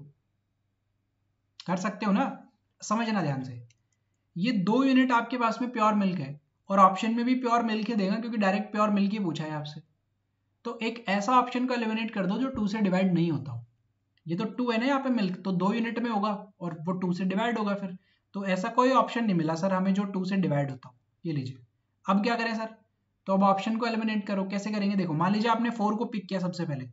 हो ना। समझना ध्यान से, ये 2 यूनिट आपके पास में प्योर मिल्क है और ऑप्शन में भी प्योर मिल्क ही देगा, क्योंकि डायरेक्ट प्योर मिल्क ही पूछा है आपसे। तो एक ऐसा ऑप्शन को एलिमिनेट कर दो जो 2 से डिवाइड नहीं होता हो। ये तो 2 है ना यहाँ पे मिल्क, तो 2 यूनिट में होगा और वो 2 से डिवाइड होगा फिर। तो ऐसा कोई ऑप्शन नहीं मिला सर हमें जो 2 से डिवाइड होता हो। ये लीजिए, अब क्या करें सर, तो अब ऑप्शन को एलिमिनेट करो। कैसे करेंगे, देखो, मान लीजिए आपने 4 को पिक किया सबसे पहले,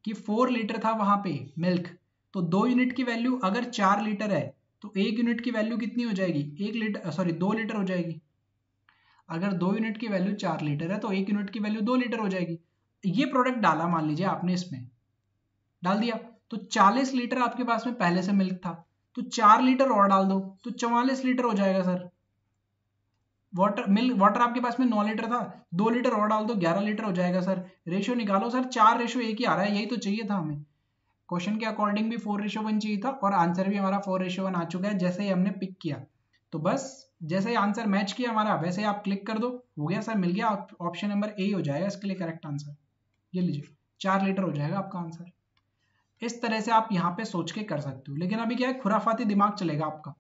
कि 4 लीटर था वहां पे मिल्क, तो 2 यूनिट की वैल्यू अगर 4 लीटर है तो 1 यूनिट की वैल्यू कितनी हो जाएगी, 2 लीटर हो जाएगी। अगर 2 यूनिट की वैल्यू 4 लीटर है तो 1 यूनिट की वैल्यू 2 लीटर हो जाएगी। ये प्रोडक्ट डाला, मान लीजिए आपने इसमें डाल दिया, तो 40 लीटर आपके पास में पहले से मिल्क था, तो 4 लीटर और डाल दो तो 44 लीटर हो जाएगा सर। वाटर आपके पास में 9 लीटर था, 2 लीटर और डाल दो 11 लीटर हो जाएगा सर। रेशियो निकालो सर, 4:1 ही आ रहा है, यही तो चाहिए था हमें। क्वेश्चन के अकॉर्डिंग भी 4:1 चाहिए था और आंसर भी हमारा 4:1 आ चुका है जैसे ही हमने पिक किया। तो बस जैसे ही आंसर मैच किया हमारा, वैसे ही आप क्लिक कर दो, हो गया सर, मिल गया। ऑप्शन नंबर ए हो जाएगा इसके लिए करेक्ट आंसर। ये लीजिए 4 लीटर हो जाएगा आपका आंसर। इस तरह से आप यहाँ पे सोच के कर सकते हो। लेकिन अभी क्या है, खुराफाती दिमाग चलेगा आपका,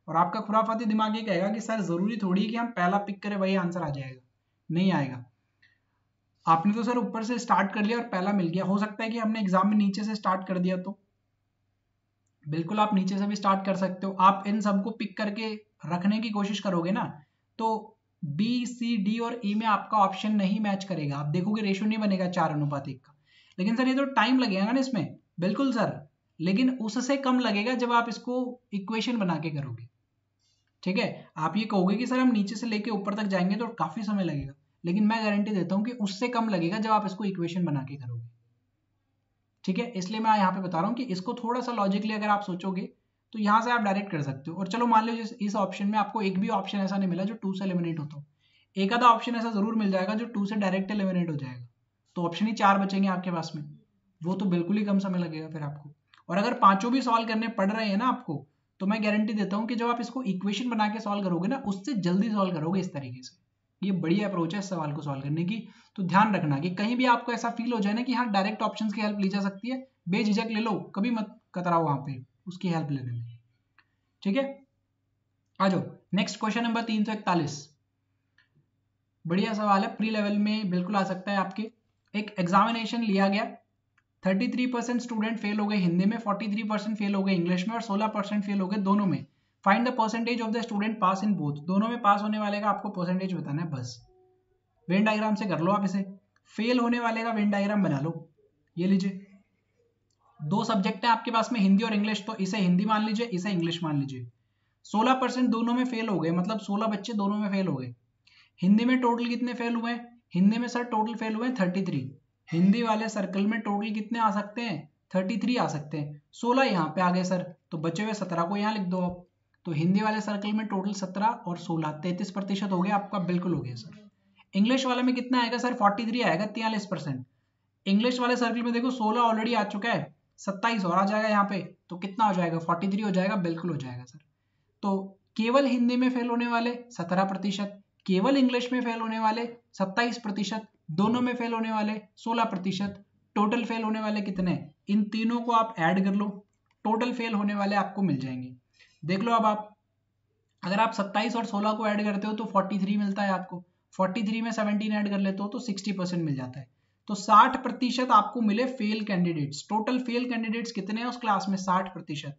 और आपका खुराफाती दिमाग ये कहेगा कि सर जरूरी थोड़ी कि हम पहला पिक करें वही आंसर आ जाएगा, नहीं आएगा। आपने तो सर ऊपर से स्टार्ट कर लिया और पहला मिल गया। हो सकता है कि हमने एग्जाम में नीचे से स्टार्ट कर दिया, तो बिल्कुल आप नीचे से भी स्टार्ट कर सकते हो। आप इन सबको पिक करके रखने की कोशिश करोगे ना, तो बी सी डी और ई में आपका ऑप्शन नहीं मैच करेगा। आप देखोगे रेशियो नहीं बनेगा 4:1 का। लेकिन सर ये तो टाइम लगेगा ना इसमें, बिल्कुल सर, लेकिन उससे कम लगेगा जब आप इसको इक्वेशन बना के करोगे। ठीक है, आप ये कहोगे कि सर हम नीचे से लेके ऊपर तक जाएंगे तो काफी समय लगेगा, लेकिन मैं गारंटी देता हूं कि उससे कम लगेगा जब आप इसको इक्वेशन बना के करोगे। ठीक है, इसलिए मैं यहाँ पे बता रहा हूँ कि इसको थोड़ा सा लॉजिकली अगर आप सोचोगे तो यहाँ से आप डायरेक्ट कर सकते हो। और चलो मान लो इस ऑप्शन में आपको एक भी ऑप्शन ऐसा नहीं मिला जो 2 से एलिमिनेट होता हो, एक आधा ऑप्शन ऐसा जरूर मिल जाएगा जो 2 से डायरेक्ट एलिमिनेट हो जाएगा, तो ऑप्शन ही 4 बचेंगे आपके पास में। वो तो बिल्कुल ही कम समय लगेगा फिर आपको। और अगर पांचों भी सॉल्व करने पड़ रहे हैं ना आपको, तो मैं गारंटी देता हूँ कि जब आप इसको इक्वेशन बना के सॉल्व करोगे ना, उससे जल्दी सॉल्व करोगे इस तरीके से। ये बढ़िया अप्रोच है इस सवाल को सॉल्व करने की। तो ध्यान रखना कि कहीं भी आपको ऐसा फील हो जाए ना कि हाँ डायरेक्ट ऑप्शंस की हेल्प ली जा सकती है, बेझिझक ले लो, कभी मत कतराओ वहां पे उसकी हेल्प लेने में। ठीक है, आ जाओ नेक्स्ट क्वेश्चन नंबर 341। बढ़िया सवाल है, प्री लेवल में बिल्कुल आ सकता है आपके। एक एग्जामिनेशन लिया गया, 33% स्टूडेंट फेल हो गए हिंदी में, 43% फेल हो गए इंग्लिश में और 16% फेल हो गए दोनों में। Find the percentage of the student pass in both. दोनों में पास होने वाले का आपको परसेंटेज बताना है बस। वेन डायग्राम से कर लो आप इसे। फेल होने वाले का वेन डायग्राम बना लो। ये लीजिए, 2 सब्जेक्ट है आपके पास में, हिंदी और इंग्लिश, तो इसे हिंदी मान लीजिए, इसे इंग्लिश मान लीजिए। 16% दोनों में फेल हो गए, मतलब 16 बच्चे दोनों में फेल हो गए। हिंदी में टोटल कितने फेल हुए? हिंदी में सर टोटल फेल हुए 33। हिंदी वाले सर्कल में टोटल कितने आ सकते हैं? 33 आ सकते हैं। 16 यहाँ पे आ गए सर, तो बचे हुए 17 को यहाँ लिख दो आप। तो हिंदी वाले सर्कल में टोटल 17 और 16, 33% हो गया आपका, बिल्कुल हो गया सर। इंग्लिश वाले में कितना आएगा सर? 43 आएगा, 43%। इंग्लिश वाले सर्कल में देखो 16 ऑलरेडी आ चुका है, 27 और आ जाएगा यहाँ पे, तो कितना हो जाएगा? 43 हो जाएगा, बिल्कुल हो जाएगा सर। तो केवल हिंदी में फेल होने वाले 17%, केवल इंग्लिश में फेल होने वाले 27%, दोनों में फेल होने वाले 16%। टोटल फेल होने वाले कितने? इन तीनों को आप ऐड कर लो, टोटल फेल होने वाले आपको मिल जाएंगे। देख लो अब आप, अगर आप 27 और 16 को ऐड करते हो तो 43 मिलता है आपको, 43 में 17 ऐड कर लेते हो तो 60% मिल जाता है। तो 60% आपको मिले fail candidates. Total fail candidates कितने हैं उस क्लास में? 60%।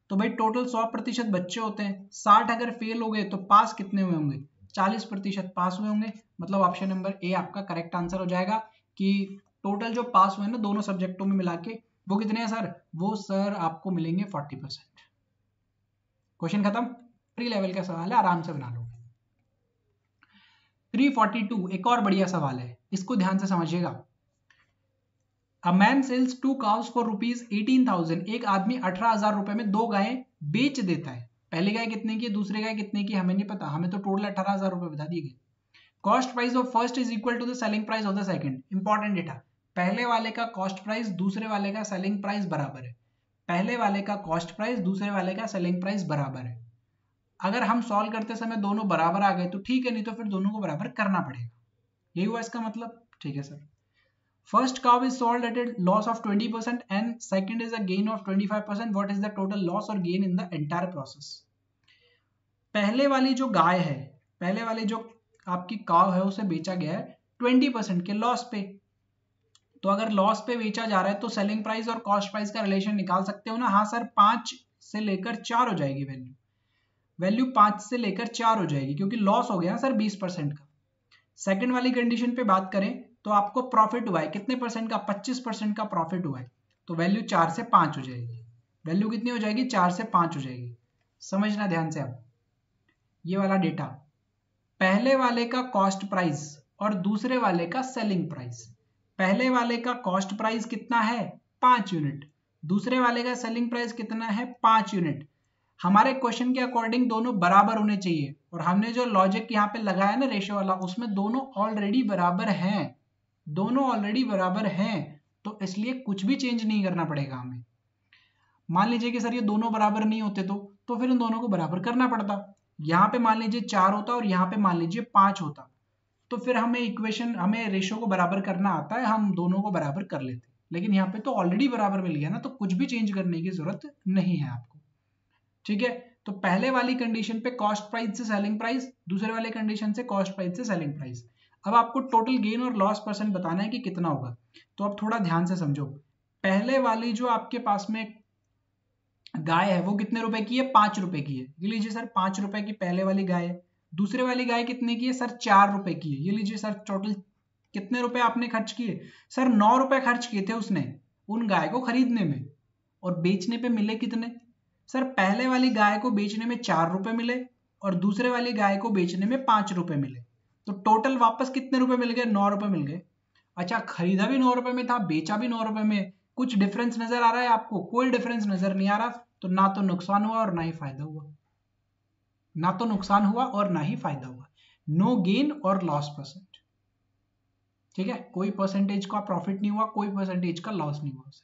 तो भाई टोटल 100% बच्चे होते हैं, 60 अगर फेल हो गए तो पास कितने हुए होंगे? 40% पास हुए होंगे। मतलब ऑप्शन नंबर ए आपका करेक्ट आंसर हो जाएगा कि टोटल जो पास हुए ना दोनों सब्जेक्टों में मिला के, वो कितने हैं सर? वो सर आपको मिलेंगे 40%। क्वेश्चन खत्म। प्री लेवल का सवाल है, आराम से बना लो। 342 एक और बढ़िया सवाल है, इसको ध्यान से समझिएगा। A man sells 2 cows for ₹18,000। एक आदमी 18,000 रुपए में 2 गायें बेच देता है। पहली गाय कितने की है, दूसरी गाय कितने की, हमें नहीं पता, हमें तो टोटल 18,000 रुपए बता दिए गए। Cost price of first is equal to the selling price of the second. Important data, पहले वाले का कॉस्ट प्राइस दूसरे वाले का सेलिंग प्राइस बराबर है। पहले वाले का कॉस्ट प्राइस दूसरे वाले का सेलिंग प्राइस बराबर है। अगर हम सॉल्व करते समय दोनों बराबर आ गए तो ठीक है, नहीं तो फिर दोनों को बराबर करना पड़ेगा। यही हुआ इसका मतलब। ठीक है sir. First cow is sold at a loss of 20% and second is a gain of 25%. What is the total loss or gain in the entire process? पहले वाली जो गाय है, पहले वाली जो आपकी काव है, उसे बेचा गया है 20% के लॉस पे। तो अगर लॉस पे बेचा जा रहा है तो सेलिंग प्राइस और कॉस्ट प्राइस का रिलेशन निकाल सकते हो ना? हाँ सर, 5 से लेकर 4 हो जाएगी वैल्यू। वैल्यू 5 से लेकर 4 हो जाएगी क्योंकि लॉस हो गया ना सर 20% का। सेकंड वाली कंडीशन पे बात करें तो आपको प्रॉफिट हुआ है कितने परसेंट का? 25% का प्रॉफिट हुआ है, तो वैल्यू 4 से 5 हो जाएगी। वैल्यू कितनी हो जाएगी? 4 से 5 हो जाएगी। समझना ध्यान से अब ये वाला डेटा, पहले वाले का कॉस्ट प्राइस और दूसरे वाले का सेलिंग प्राइस। पहले वाले का कॉस्ट प्राइस कितना है 5 यूनिट, दूसरे वाले का सेलिंग प्राइस कितना है 5 यूनिट। हमारे क्वेश्चन के अकॉर्डिंग दोनों बराबर होने चाहिए, और हमने जो लॉजिक यहाँ पे लगाया ना रेशियो वाला, उसमें दोनों ऑलरेडी बराबर हैं, दोनों ऑलरेडी बराबर हैं, तो इसलिए कुछ भी चेंज नहीं करना पड़ेगा हमें। मान लीजिए कि सर ये दोनों बराबर नहीं होते तो फिर इन दोनों को बराबर करना पड़ता। यहाँ पे मान लीजिए 4 होता और यहाँ पे मान लीजिए 5 होता, तो फिर हमें रेशियो को बराबर करना आता है, हम दोनों को बराबर कर लेते। लेकिन यहाँ पे तो ऑलरेडी बराबर मिल गया ना, तो कुछ भी चेंज करने की जरूरत नहीं है आपको। ठीक है, तो पहले वाली कंडीशन पे कॉस्ट प्राइस से सेलिंग प्राइस, दूसरे वाले कंडीशन से कॉस्ट प्राइस से सेलिंग प्राइस। अब आपको टोटल गेन और लॉस परसेंट बताना है कि कितना होगा। तो अब थोड़ा ध्यान से समझो, पहले वाली जो आपके पास में गाय है वो कितने रुपए की है 5 रुपए की है, ये लीजिए सर 5 रुपए की पहले वाली गाय है। दूसरे वाली गाय कितने की है सर 4 रुपए की है, ये लीजिए सर टोटल कितने रुपए आपने खर्च किए सर 9 रुपए खर्च किए थे उसने उन गाय को खरीदने में, और बेचने पे मिले कितने सर, पहले वाली गाय को बेचने में 4 रुपए मिले और दूसरे वाली गाय को बेचने में 5 रुपए मिले, तो टोटल वापस कितने रुपए मिल गए 9 रुपए मिल गए। अच्छा, खरीदा भी 9 रुपए में था, बेचा भी 9 रुपए में, कुछ डिफरेंस नजर आ रहा है आपको? कोई डिफरेंस नजर नहीं आ रहा, तो ना तो नुकसान हुआ और ना ही फायदा हुआ, ना तो नुकसान हुआ और ना ही फायदा हुआ। नो गेन और लॉस परसेंट। ठीक है, कोई परसेंटेज का प्रॉफिट नहीं हुआ, कोई परसेंटेज का लॉस नहीं हुआ उसे।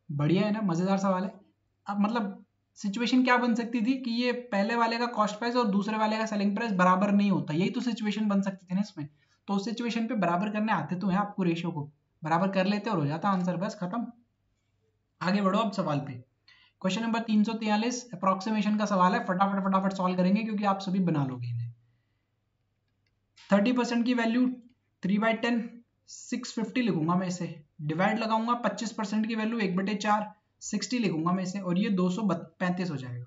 बढ़िया है ना, मजेदार सवाल है। अब मतलब सिचुएशन क्या बन सकती थी कि ये पहले वाले का कॉस्ट प्राइस और दूसरे वाले का सेलिंग प्राइस बराबर नहीं होता, यही तो सिचुएशन बन सकती थी ना इसमें। तो उस सिचुएशन पे बराबर करने आते तो है आपको, रेशियो को बराबर कर लेते और हो जाता आंसर, बस खत्म। आगे बढ़ो अब सवाल पे। क्वेश्चन नंबर 343 अप्रोक्सीमेशन का सवाल है, फटाफट फटाफट सॉल्व करेंगे क्योंकि आप सभी बना लोगे इन्हें। 30% की वैल्यू 3/10 650 लिखूंगा मैं इसे, डिवाइड लगाऊंगा 25% की वैल्यू 1/4 60 लिखूंगा मैं इसे, और ये 235 हो जाएगा।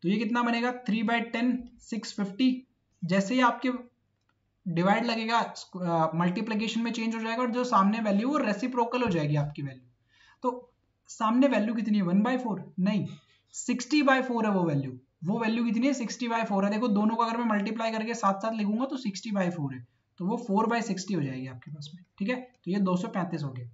तो ये कितना बनेगा 3/10 650। जैसे ही आपके डिवाइड लगेगा मल्टीप्लिकेशन में चेंज हो जाएगा, और जो सामने वैल्यू वो रेसिप्रोकल हो जाएगी आपकी वैल्यू। तो सामने वैल्यू कितनी है 1/4 नहीं 60/4 है वो वैल्यू कितनी है 60/4 है। देखो दोनों को अगर मैं मल्टीप्लाई करके साथ साथ लिखूंगा तो 60/4 है, तो वो 4/60 हो जाएगी आपके पास में। ठीक है, तो ये 235 हो गया।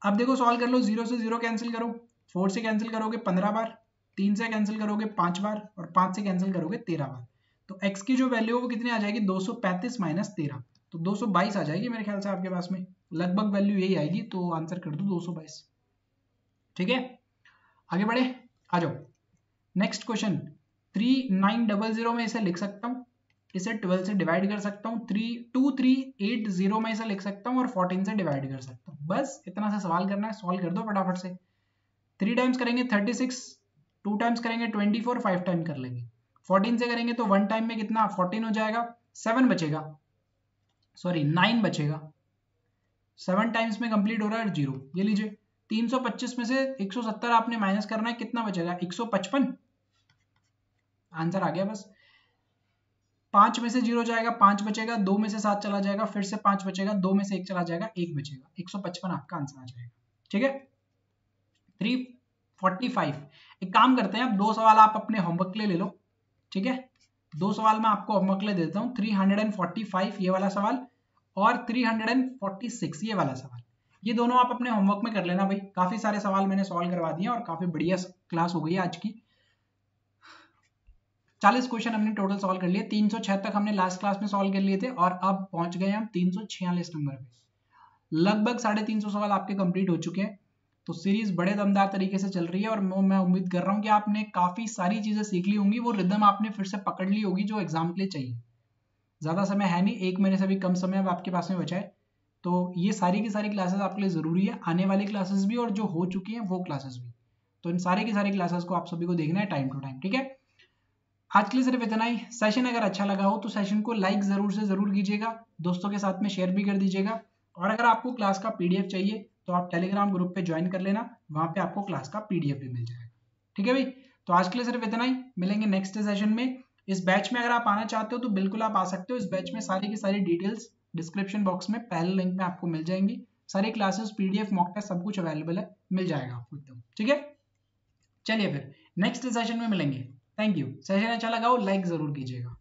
अब देखो सॉल्व कर लो, 0 से 0 कैंसिल करो, 4 से कैंसिल करोगे 15 बार, 3 से कैंसिल करोगे 5 बार, और 5 से कैंसिल करोगे 13 बार। तो x की जो वैल्यू है वो कितनी आ जाएगी 235 माइनस 13, तो 222 आ जाएगी मेरे ख्याल से आपके पास में, लगभग वैल्यू यही आएगी, तो आंसर कर दो 222। ठीक है, आगे बढ़े, आ जाओ नेक्स्ट क्वेश्चन। 3900 में इसे लिख सकता हूँ, इसे 12 से डिवाइड कर सकता हूँ, 2380 में इसे लिख सकता हूँ, और 14 से डिवाइड कर सकता हूँ। बस इतना सा सवाल करना है, सॉल्व कर दो फटाफट से। 3 टाइम्स करेंगे 36, 2 टाइम्स करेंगे 24, 5 टाइम कर लेंगे। 14 से करेंगे तो 1 टाइम में कितना 14 हो जाएगा, 7 बचेगा, सॉरी 9 बचेगा, 7 टाइम्स में कंप्लीट हो रहा है 0। ये लीजिए 325 में से 170 आपने माइनस करना है, कितना बचेगा 155, आंसर आ गया बस। 5 में से 0 जाएगा 5 बचेगा, 2 में से 7 चला जाएगा, फिर से 5 बचेगा, 2 में से 1 चला जाएगा 1 बचेगा, 155 आपका आंसर आ जाएगा। ठीक है, 345। एक काम करते हैं, अब 2 सवाल आप अपने होमवर्क के लिए ले लो। ठीक है, 2 सवाल मैं आपको होमवर्क के लिए देता हूँ, 345 ये वाला सवाल और 346 ये वाला सवाल, ये दोनों आप अपने होमवर्क में कर लेना भाई। काफी सारे सवाल मैंने सॉल्व करवा दिए और काफी बढ़िया क्लास हो गई है आज की। 40 क्वेश्चन हमने टोटल सॉल्व कर लिए, 306 तक हमने लास्ट क्लास में सॉल्व कर लिए थे, और अब पहुंच गए हम 346 नंबर पे। लगभग 350 सवाल आपके कंप्लीट हो चुके हैं, तो सीरीज बड़े दमदार तरीके से चल रही है, और मैं उम्मीद कर रहा हूँ कि आपने काफी सारी चीजें सीख ली होंगी, वो रिदम आपने फिर से पकड़ ली होगी जो एग्जाम के लिए चाहिए। ज्यादा समय है नहीं, 1 महीने से भी कम समय अब आपके पास में बचा है, तो ये सारी की सारी क्लासेस आपके लिए जरूरी है, आने वाली क्लासेस भी और जो हो चुकी हैं वो क्लासेस भी। तो इन सारी की सारी क्लासेस को आप सभी को देखना है टाइम टू टाइम। ठीक है, आज के लिए सिर्फ इतना ही। सेशन अगर अच्छा लगा हो तो सेशन को लाइक जरूर से जरूर कीजिएगा, दोस्तों के साथ में शेयर भी कर दीजिएगा, और अगर आपको क्लास का पीडीएफ चाहिए तो आप टेलीग्राम ग्रुप पे ज्वाइन कर लेना, वहां पे आपको क्लास का पीडीएफ भी मिल जाएगा। ठीक है भाई, तो आज के लिए सिर्फ इतना ही, मिलेंगे नेक्स्ट सेशन में। इस बैच में अगर आप आना चाहते हो तो बिल्कुल आप आ सकते हो, इस बैच में सारी की सारी डिटेल्स डिस्क्रिप्शन बॉक्स में पहले लिंक में आपको मिल जाएंगी, सारी क्लासेस पीडीएफ मॉक टेस्ट सब कुछ अवेलेबल है, मिल जाएगा आपको एकदम। ठीक है, चलिए फिर नेक्स्ट सेशन में मिलेंगे। Thank you. सेशन अच्छा लगा हो लाइक जरूर कीजिएगा।